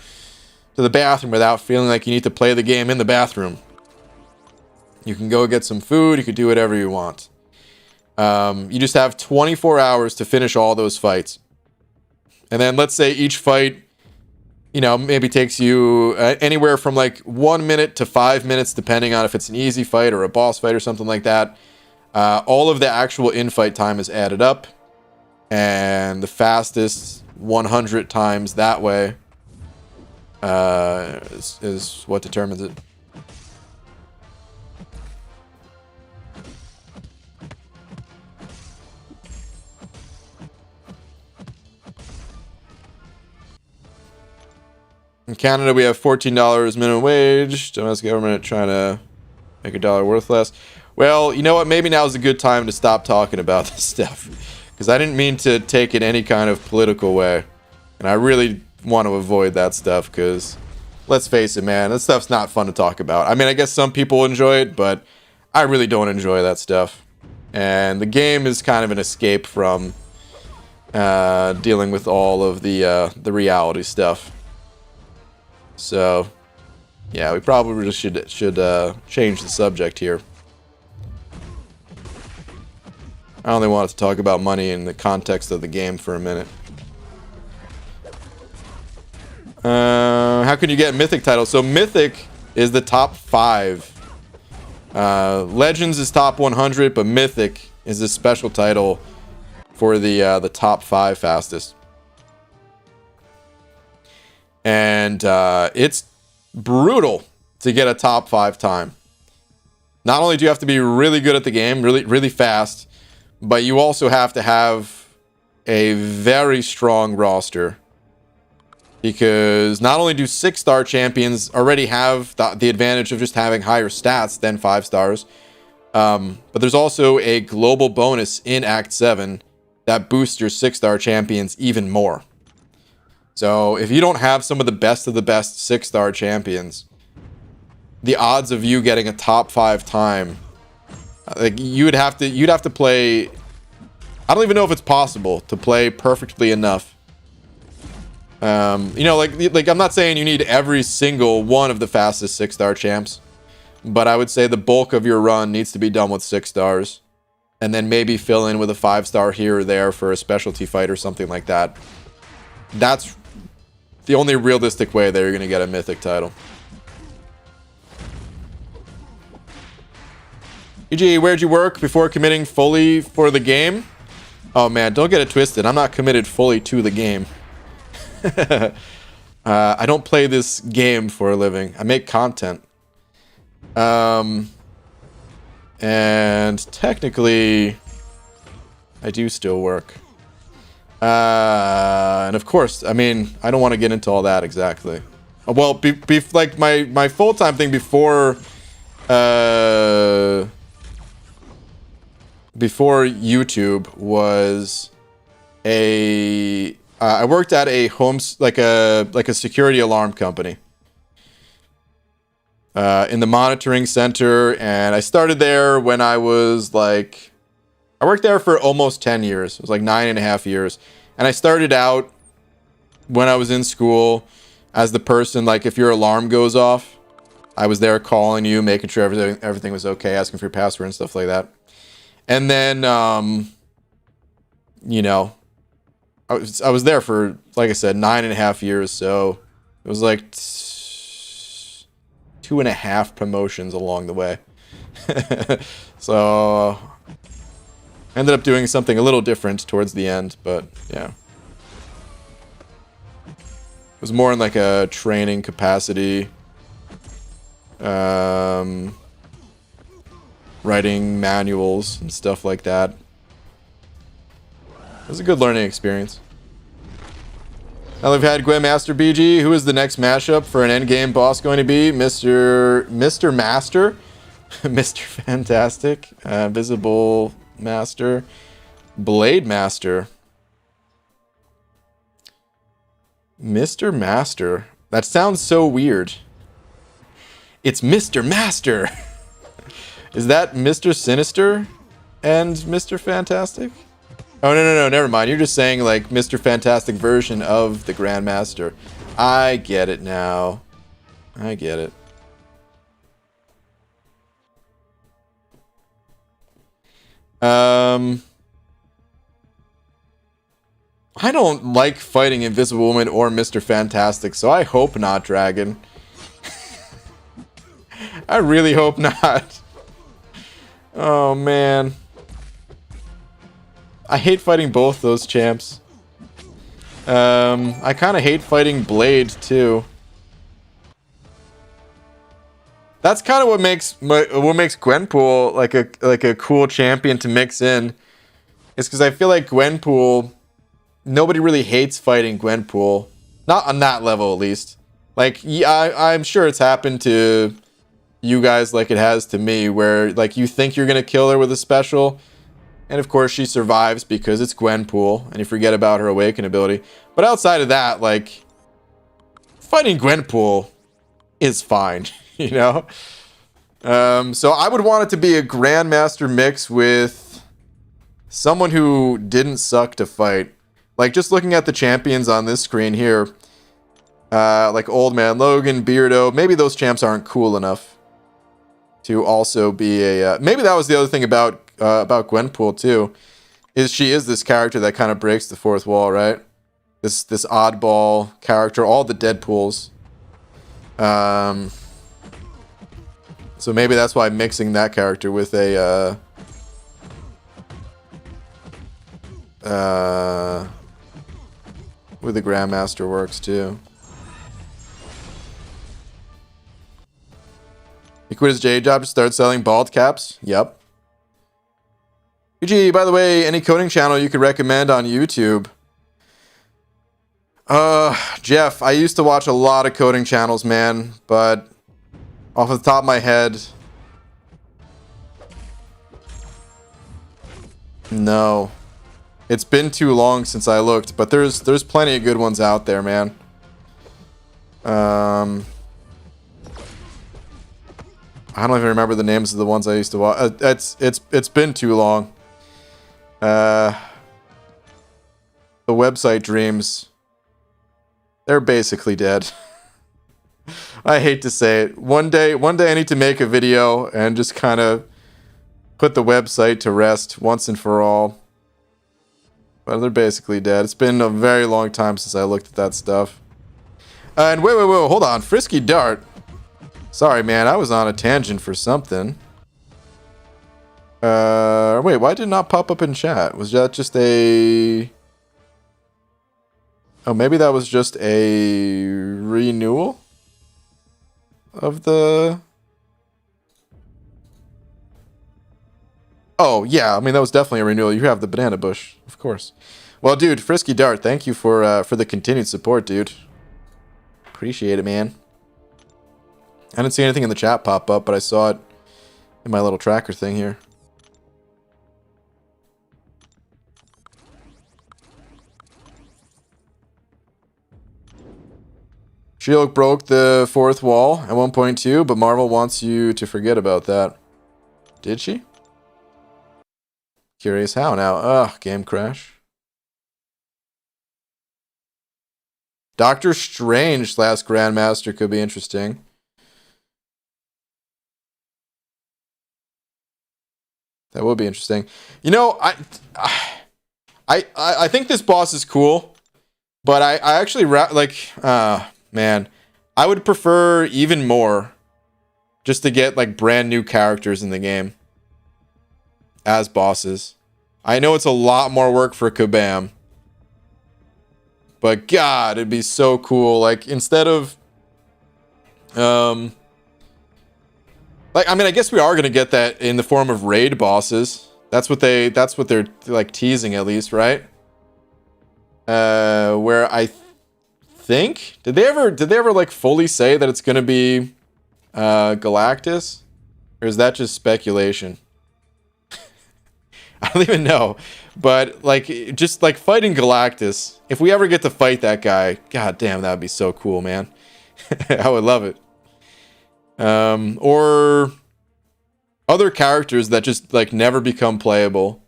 to the bathroom without feeling like you need to play the game in the bathroom. You can go get some food. You can do whatever you want. You just have 24 hours to finish all those fights. And then let's say each fight, maybe takes you anywhere from like 1 minute to 5 minutes, depending on if it's an easy fight or a boss fight or something like that. All of the actual in-fight time is added up. And the fastest 100 times that way is what determines it. In Canada, we have $14 minimum wage. Domestic government trying to make a dollar worth less. Well, you know what? Maybe now is a good time to stop talking about this stuff. Because I didn't mean to take it any kind of political way. And I really want to avoid that stuff because, let's face it, man, that stuff's not fun to talk about. I mean, I guess some people enjoy it, but I really don't enjoy that stuff. And the game is kind of an escape from dealing with all of the reality stuff. So, yeah, we probably should change the subject here. I only wanted to talk about money in the context of the game for a minute. How can you get Mythic titles? So Mythic is the top 5. Legends is top 100, but Mythic is a special title for the top 5 fastest. And it's brutal to get a top 5 time. Not only do you have to be really good at the game, really fast, but you also have to have a very strong roster. Because not only do 6-star champions already have the advantage of just having higher stats than 5 stars, but there's also a global bonus in Act 7 that boosts your 6-star champions even more. So if you don't have some of the best 6-star champions, the odds of you getting a top 5 time, like you'd have to play. I don't even know if it's possible to play perfectly enough. You know, like I'm not saying you need every single one of the fastest 6-star champs, but I would say the bulk of your run needs to be done with 6 stars, and then maybe fill in with a 5-star here or there for a specialty fight or something like that. That's the only realistic way that you're going to get a Mythic title. EG, where'd you work before committing fully for the game? Oh man, don't get it twisted. I'm not committed fully to the game. I don't play this game for a living. I make content. And technically, I do still work. And of course, I mean, I don't want to get into all that exactly. Well, like my full-time thing before YouTube was I worked at a like a security alarm company in the monitoring center, and I started there when I was like, I worked there for almost 10 years. It was like 9.5 years, and I started out when I was in school as the person, like if your alarm goes off, I was there calling you, making sure everything was okay, asking for your password and stuff like that. And then you know, I was there for, like I said, 9.5 years, so it was like 2.5 promotions along the way. So ended up doing something a little different towards the end, but yeah. It was more in like a training capacity. Writing manuals and stuff like that. It was a good learning experience. Now we've had Gwemaster BG. Who is the next mashup for an endgame boss going to be? Mr. Master, Mr. Fantastic, Visible Master, Blade Master, Mr. Master. That sounds so weird. It's Mr. Master. Is that Mr. Sinister and Mr. Fantastic? Oh, no, never mind. You're just saying, like, Mr. Fantastic version of the Grandmaster. I get it now. I get it. I don't like fighting Invisible Woman or Mr. Fantastic, so I hope not, Dragon. I really hope not. Oh, man. I hate fighting both those champs. I kind of hate fighting Blade, too. That's kind of what makes Gwenpool like a cool champion to mix in. Is because I feel like Gwenpool, nobody really hates fighting Gwenpool, not on that level at least. Like, yeah, I'm sure it's happened to you guys like it has to me, where like you think you're gonna kill her with a special, and of course she survives because it's Gwenpool, and you forget about her awaken ability. But outside of that, like, fighting Gwenpool is fine, you know? So I would want it to be a Grandmaster mix with someone who didn't suck to fight. Like, just looking at the champions on this screen here, like Old Man Logan, Beardo, maybe those champs aren't cool enough to also be a... maybe that was the other thing about Gwenpool, too, is she is this character that kind of breaks the fourth wall, right? This oddball character, all the Deadpools. So maybe that's why mixing that character with a with the Grandmaster works too. He quit his J job to start selling bald caps? Yep. UG, by the way, any coding channel you could recommend on YouTube? Jeff, I used to watch a lot of coding channels, man, but off the top of my head, no. It's been too long since I looked, but there's plenty of good ones out there, man. I don't even remember the names of the ones I used to watch. It's been too long. The website dreams, they're basically dead. I hate to say it. One day I need to make a video and just kind of put the website to rest once and for all. But they're basically dead. It's been a very long time since I looked at that stuff. And wait, hold on. Frisky Dart. Sorry, man. I was on a tangent for something. Wait, why did it not pop up in chat? Was that just a... oh, maybe that was just a renewal of the... oh, yeah. I mean, that was definitely a renewal. You have the banana bush, of course. Well, dude, Frisky Dart, thank you for the continued support, dude. Appreciate it, man. I didn't see anything in the chat pop up, but I saw it in my little tracker thing here. She-Hulk broke the fourth wall at 1.2, but Marvel wants you to forget about that. Did she? Curious how now. Ugh, game crash. Doctor Strange / Grandmaster could be interesting. That would be interesting. You know, I think this boss is cool, but I actually like man, I would prefer even more just to get like brand new characters in the game as bosses. I know it's a lot more work for Kabam, but God, it'd be so cool. Like, instead of like, I mean, I guess we are gonna get that in the form of raid bosses. That's what they're like teasing, at least, right? Where I think did they ever like fully say that it's gonna be Galactus, or is that just speculation? I don't even know, but like, just like fighting Galactus, if we ever get to fight that guy, god damn, that would be so cool, man. I would love it. Or other characters that just like never become playable,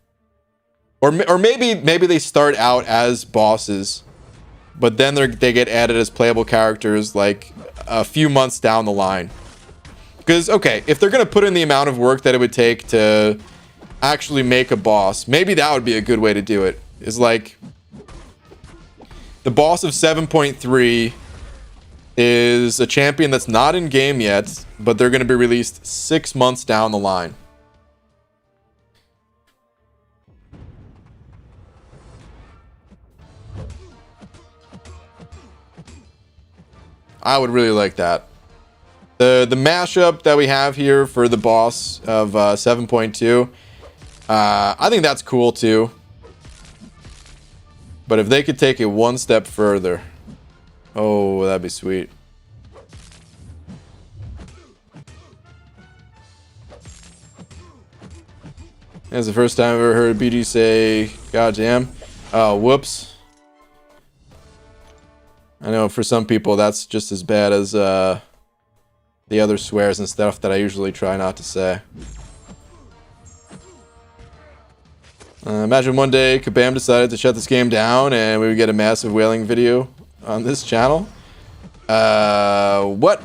or maybe they start out as bosses, but then they get added as playable characters like a few months down the line. Because okay, if they're gonna put in the amount of work that it would take to actually make a boss, maybe that would be a good way to do it. Is like the boss of 7.3 is a champion that's not in game yet, but they're going to be released 6 months down the line. I would really like that. The mashup that we have here for the boss of 7.2, I think that's cool too. But if they could take it one step further, oh, that'd be sweet. That's the first time I've ever heard BG say, "Goddamn." Oh, whoops. I know for some people that's just as bad as the other swears and stuff that I usually try not to say. Imagine one day Kabam decided to shut this game down and we would get a massive whaling video on this channel. What?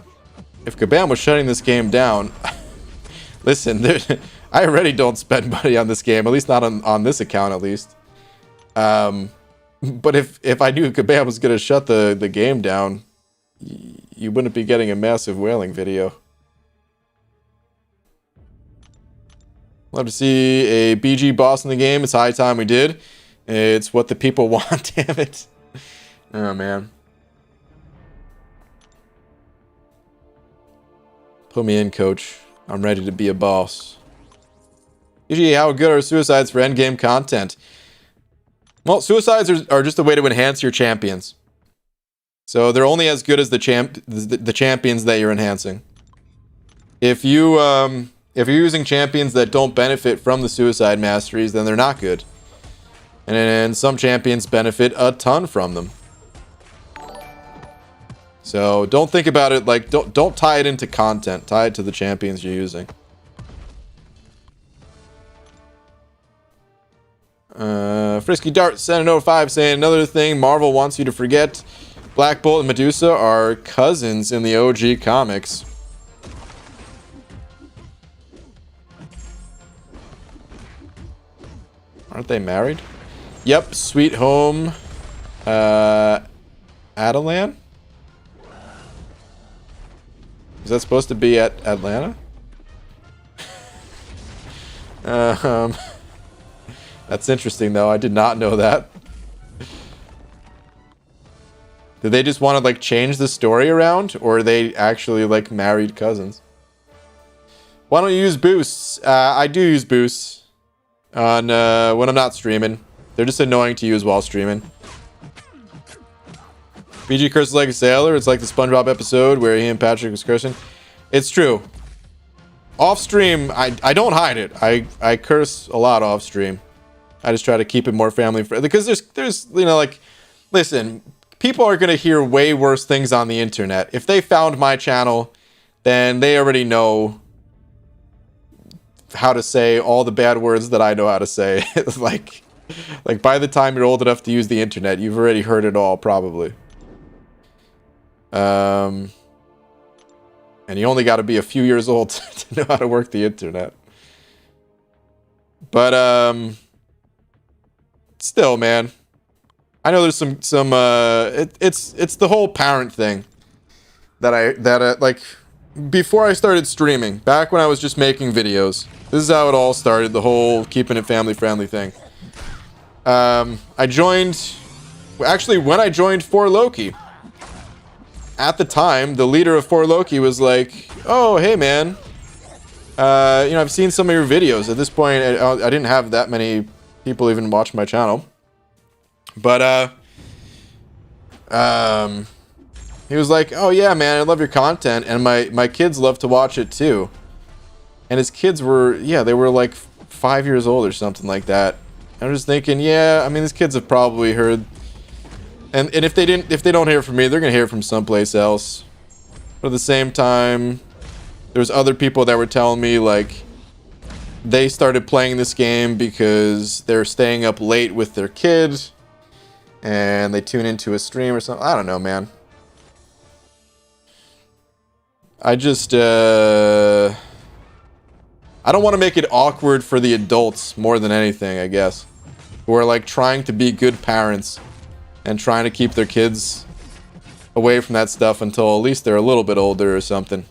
If Kabam was shutting this game down... Listen, I already don't spend money on this game, at least not on this account at least. But if I knew Kabam was going to shut the game down, you wouldn't be getting a massive whaling video. Love to see a BG boss in the game. It's high time we did. It's what the people want, damn it. Oh, man. Put me in, coach. I'm ready to be a boss. BG, how good are suicides for endgame content? Well, suicides are just a way to enhance your champions. So they're only as good as the champions that you're enhancing. If you're using champions that don't benefit from the suicide masteries, then they're not good. And some champions benefit a ton from them. So don't think about it like, don't tie it into content. Tie it to the champions you're using. Frisky Dart sent a note 5 saying another thing Marvel wants you to forget. Black Bolt and Medusa are cousins in the OG comics. Aren't they married? Yep, Sweet Home Adelan? Is that supposed to be at Atlanta? That's interesting though. I did not know that. Did they just want to like change the story around, or are they actually like married cousins? Why don't you use boosts? I do use boosts on when I'm not streaming. They're just annoying to use while streaming. BG curses like a sailor. It's like the SpongeBob episode where he and Patrick was cursing. It's true. Off stream, I don't hide it. I curse a lot off stream. I just try to keep it more family friendly because there's you know, like, listen, people are gonna hear way worse things on the internet. If they found my channel, then they already know how to say all the bad words that I know how to say. like by the time you're old enough to use the internet, you've already heard it all probably. And you only got to be a few years old to know how to work the internet. But still, man, I know there's some it's the whole parent thing that like before I started streaming, back when I was just making videos. This is how it all started, the whole keeping it family friendly thing. I joined, actually when I joined For Loki, at the time the leader of For Loki was like, oh hey man, you know, I've seen some of your videos. At this point I didn't have that many people even watch my channel, but he was like, oh yeah man, I love your content, and my kids love to watch it too. And his kids were, yeah, they were like 5 years old or something like that. I'm just thinking, yeah, I mean, these kids have probably heard, and if they don't hear from me, they're gonna hear from someplace else. But at the same time, there's other people that were telling me like they started playing this game because they're staying up late with their kid and they tune into a stream or something. I don't know, man. I just I don't want to make it awkward for the adults more than anything, I guess, who are like trying to be good parents and trying to keep their kids away from that stuff until at least they're a little bit older or something.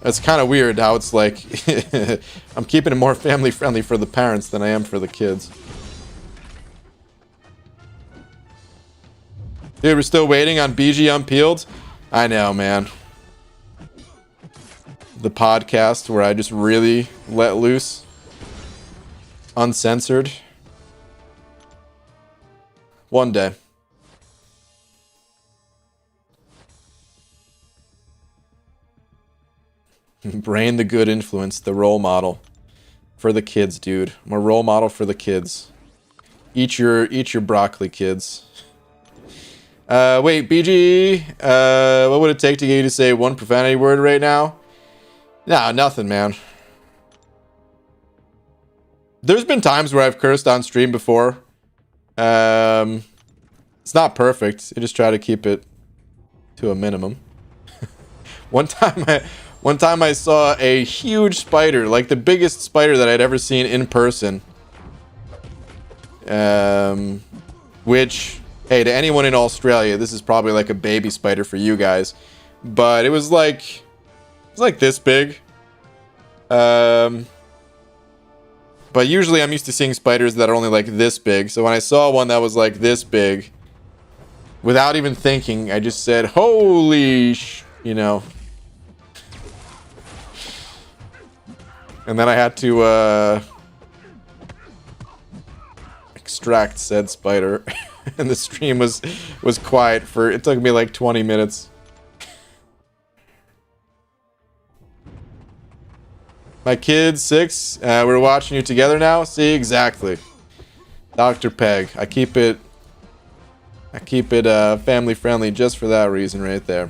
It's kind of weird how it's like I'm keeping it more family friendly for the parents than I am for the kids. Dude, we're still waiting on BG Unpeeled. I know, man. The podcast where I just really let loose. Uncensored. One day. Brain the good influence, the role model. For the kids, dude. I'm a role model for the kids. Eat your broccoli, kids. Wait, BG, what would it take to get you to say one profanity word right now? Nah, nothing, man. There's been times where I've cursed on stream before. It's not perfect. I just try to keep it to a minimum. One time I saw a huge spider, like the biggest spider that I'd ever seen in person. Which, hey, to anyone in Australia, this is probably like a baby spider for you guys. But it was like this big. But usually I'm used to seeing spiders that are only like this big. So when I saw one that was like this big, without even thinking, I just said, holy you know. And then I had to extract said spider. And the stream was quiet for, it took me like 20 minutes. My kid's 6. We're watching you together now. See, exactly. Dr. Peg. I keep it family friendly just for that reason right there.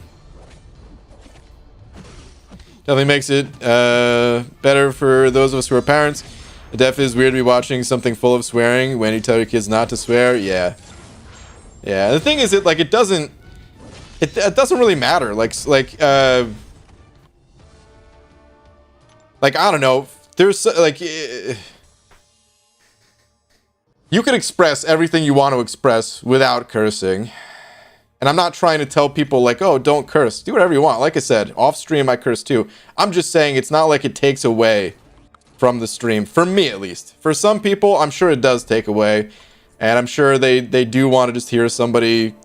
Definitely makes it better for those of us who are parents. It definitely is weird to be watching something full of swearing when you tell your kids not to swear. Yeah. Yeah. The thing is, it doesn't really matter. Like I don't know. There's like you could express everything you want to express without cursing. And I'm not trying to tell people like, oh, don't curse. Do whatever you want. Like I said, off stream I curse too. I'm just saying it's not like it takes away from the stream. For me, at least. For some people, I'm sure it does take away. And I'm sure they do want to just hear somebody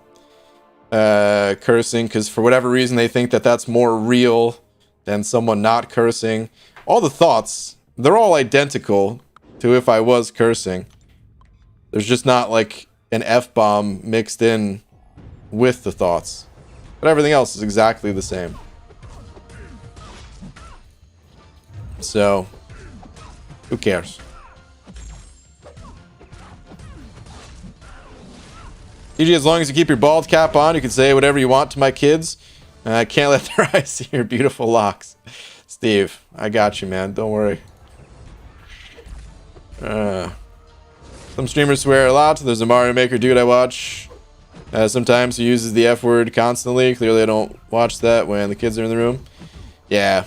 cursing. Because for whatever reason, they think that that's more real than someone not cursing. All the thoughts, they're all identical to if I was cursing. There's just not like an F-bomb mixed in with the thoughts. But everything else is exactly the same. So, who cares? EG, as long as you keep your bald cap on, you can say whatever you want to my kids. I can't let their eyes see your beautiful locks. Steve, I got you, man. Don't worry. Some streamers swear a lot. There's a Mario Maker dude I watch. Sometimes he uses the F word constantly. Clearly I don't watch that when the kids are in the room. Yeah.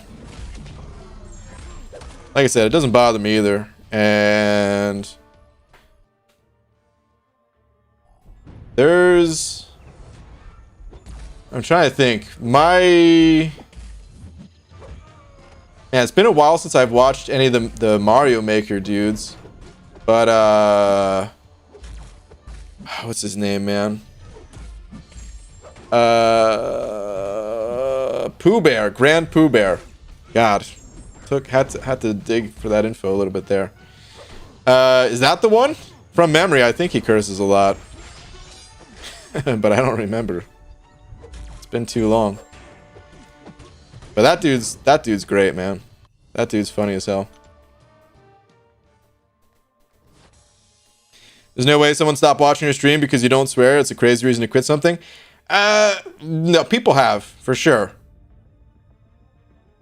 Like I said, it doesn't bother me either. And there's... I'm trying to think. Yeah, it's been a while since I've watched any of the Mario Maker dudes. But, what's his name, man? Pooh Bear, Grand Pooh Bear. God, had to dig for that info a little bit there. Is that the one? From memory, I think he curses a lot, but I don't remember. It's been too long. But that dude's great, man. That dude's funny as hell. There's no way someone stopped watching your stream because you don't swear. It's a crazy reason to quit something. No, people have, for sure.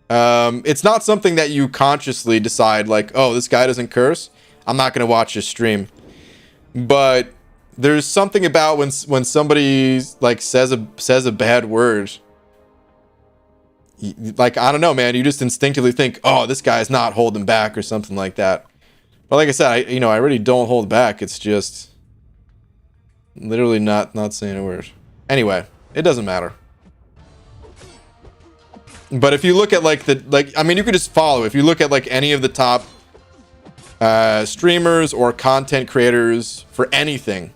It's not something that you consciously decide, like, oh, this guy doesn't curse, I'm not gonna watch his stream. But there's something about when somebody like says a bad word, like, I don't know, man, you just instinctively think, oh, this guy's not holding back or something like that. But like I said, I really don't hold back. It's just literally not saying a word. Anyway, it doesn't matter. But if you look at I mean, you could just follow. If you look at like any of the top streamers or content creators for anything,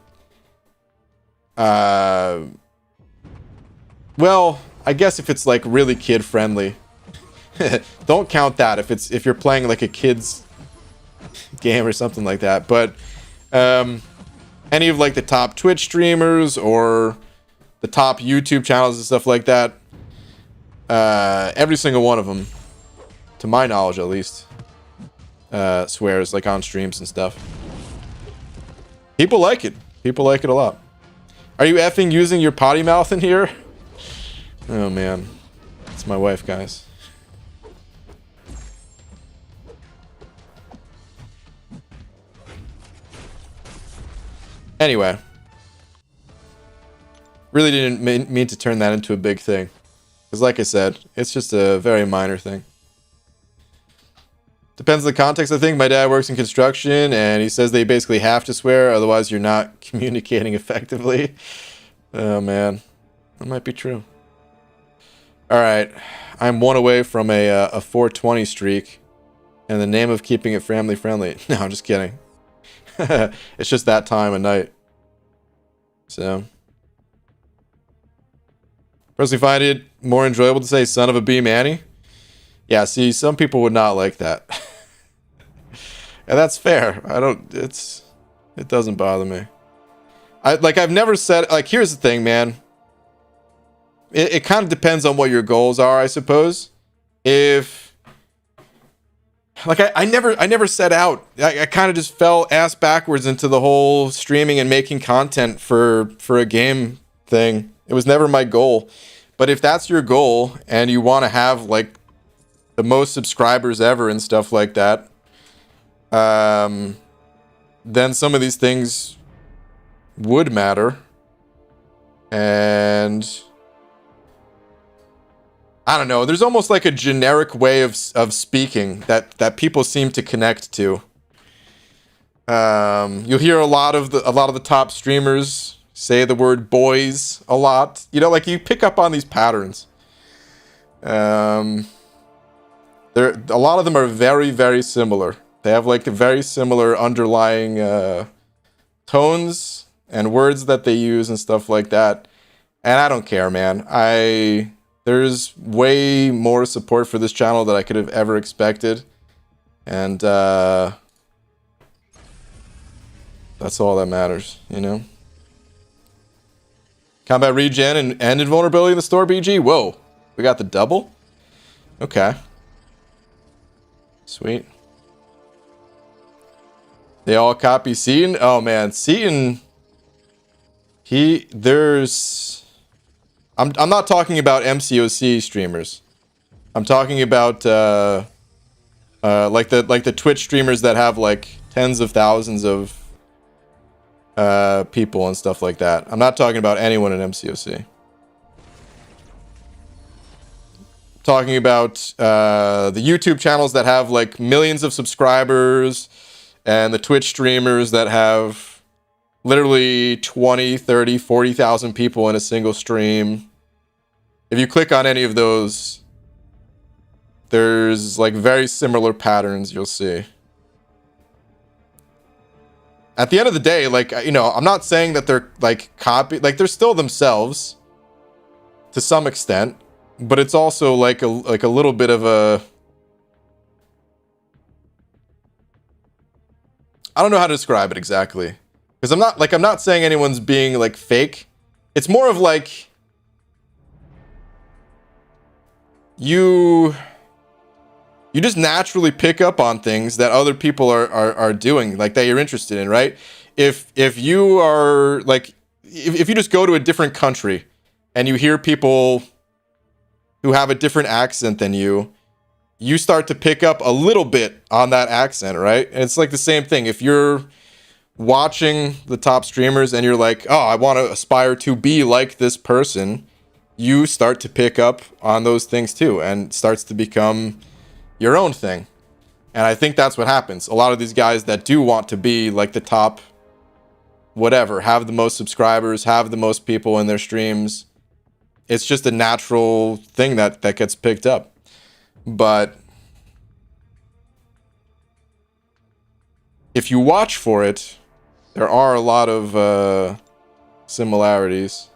well, I guess if it's like really kid friendly. Don't count that if you're playing like a kid's game or something like that. But any of like the top Twitch streamers or the top YouTube channels and stuff like that, every single one of them, to my knowledge at least, swears like on streams and stuff. People like it. People like it a lot. Are you effing using your potty mouth in here? Oh man, it's my wife, guys. Anyway, really didn't mean to turn that into a big thing, because like I said, it's just a very minor thing. Depends on the context. I think my dad works in construction, and he says they basically have to swear, otherwise you're not communicating effectively. Oh man, that might be true. All right, I'm one away from a 420 streak, in the name of keeping it family friendly. No, I'm just kidding. It's just that time of night. So, personally find it more enjoyable to say "son of a B Manny." Yeah, see, some people would not like that. And that's fair. It doesn't bother me. I've never said, like, here's the thing, man. It kind of depends on what your goals are, I suppose. If, like, I never set out. I kind of just fell ass backwards into the whole streaming and making content for a game thing. It was never my goal. But if that's your goal and you want to have, like, the most subscribers ever and stuff like that, then some of these things would matter. And I don't know, there's almost like a generic way of speaking that people seem to connect to. You'll hear a lot of the top streamers say the word boys a lot. You know, like, you pick up on these patterns. A lot of them are very, very similar. They have like a very similar underlying tones and words that they use and stuff like that. And I don't care, man. There's way more support for this channel than I could have ever expected. And that's all that matters, you know? Combat regen and invulnerability in the store, BG? Whoa. We got the double? Okay. Sweet. They all copy Seaton? Oh man, Seaton. I'm not talking about MCOC streamers. I'm talking about like the Twitch streamers that have like tens of thousands of people and stuff like that. I'm not talking about anyone in MCOC. Talking about the YouTube channels that have like millions of subscribers, and the Twitch streamers that have literally 20, 30, 40,000 people in a single stream. If you click on any of those, there's like very similar patterns you'll see. At the end of the day, like, you know, I'm not saying that they're like like they're still themselves to some extent, but it's also like a little bit of a, I don't know how to describe it exactly, because I'm not saying anyone's being like fake. It's more of like you just naturally pick up on things that other people are doing, like that you're interested in, right? If you are like, if you just go to a different country and you hear people who have a different accent than you start to pick up a little bit on that accent, right? And it's like the same thing. If you're watching the top streamers and you're like, oh, I want to aspire to be like this person, you start to pick up on those things too, and starts to become your own thing. And I think that's what happens. A lot of these guys that do want to be like the top whatever, have the most subscribers, have the most people in their streams, it's just a natural thing that gets picked up. But if you watch for it, there are a lot of similarities.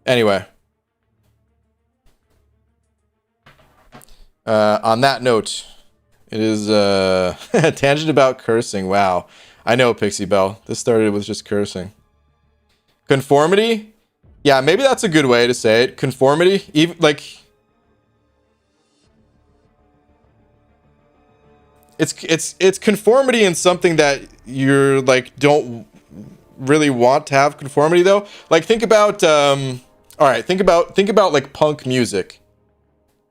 Anyway. On that note, it is a tangent about cursing. Wow. I know, Pixie Bell. This started with just cursing. Conformity? Yeah, maybe that's a good way to say it. Conformity? Even like it's conformity in something that you're like don't really want to have conformity though. Like think about all right, think about like punk music.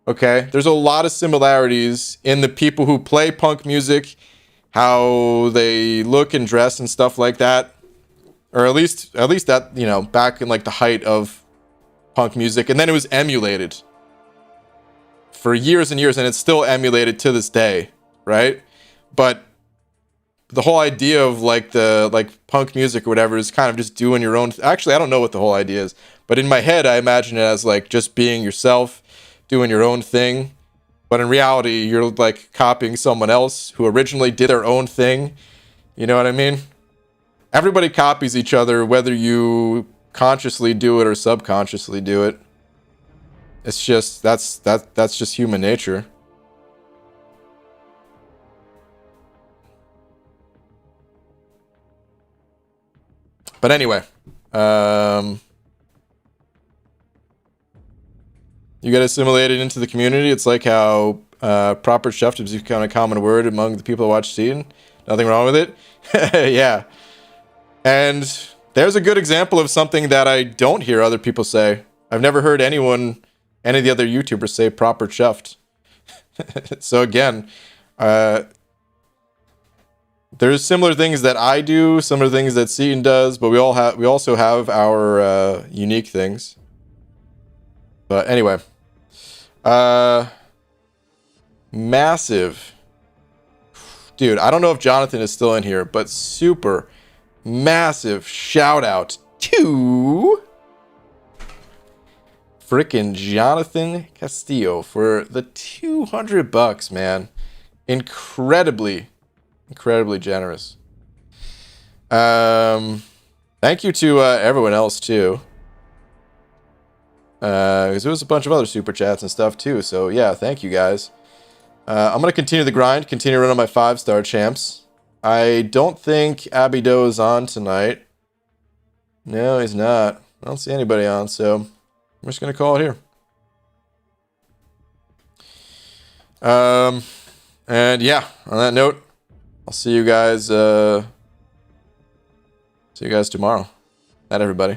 Okay? There's a lot of similarities in the people who play punk music, how they look and dress and stuff like that. Or at least that, you know, back in like the height of punk music, and then it was emulated for years and years, and it's still emulated to this day, right? But the whole idea of like the punk music or whatever is kind of just doing your own actually, I don't know what the whole idea is, but in my head I imagine it as like just being yourself, doing your own thing. But in reality, you're like copying someone else who originally did their own thing. You know what I mean? Everybody copies each other, whether you consciously do it or subconsciously do it. It's just that's just human nature. But anyway, you get assimilated into the community. It's like how proper chef has become a common word among the people who watch Season. Nothing wrong with it. Yeah. And there's a good example of something that I don't hear other people say. I've never heard any of the other YouTubers say proper chuffed. So again, there's similar things that I do, similar things that Seaton does, but we also have our unique things. But anyway, massive. Dude, I don't know if Jonathan is still in here, but super massive shout out to frickin' Jonathan Castillo for the $200, man. Incredibly generous. Thank you to everyone else too. Because there was a bunch of other super chats and stuff too. So yeah, thank you guys. I'm gonna continue the grind, continue running my 5-star champs. I don't think Abido is on tonight. No, he's not. I don't see anybody on, so I'm just going to call it here. And yeah, on that note, I'll see you guys tomorrow. Night, everybody.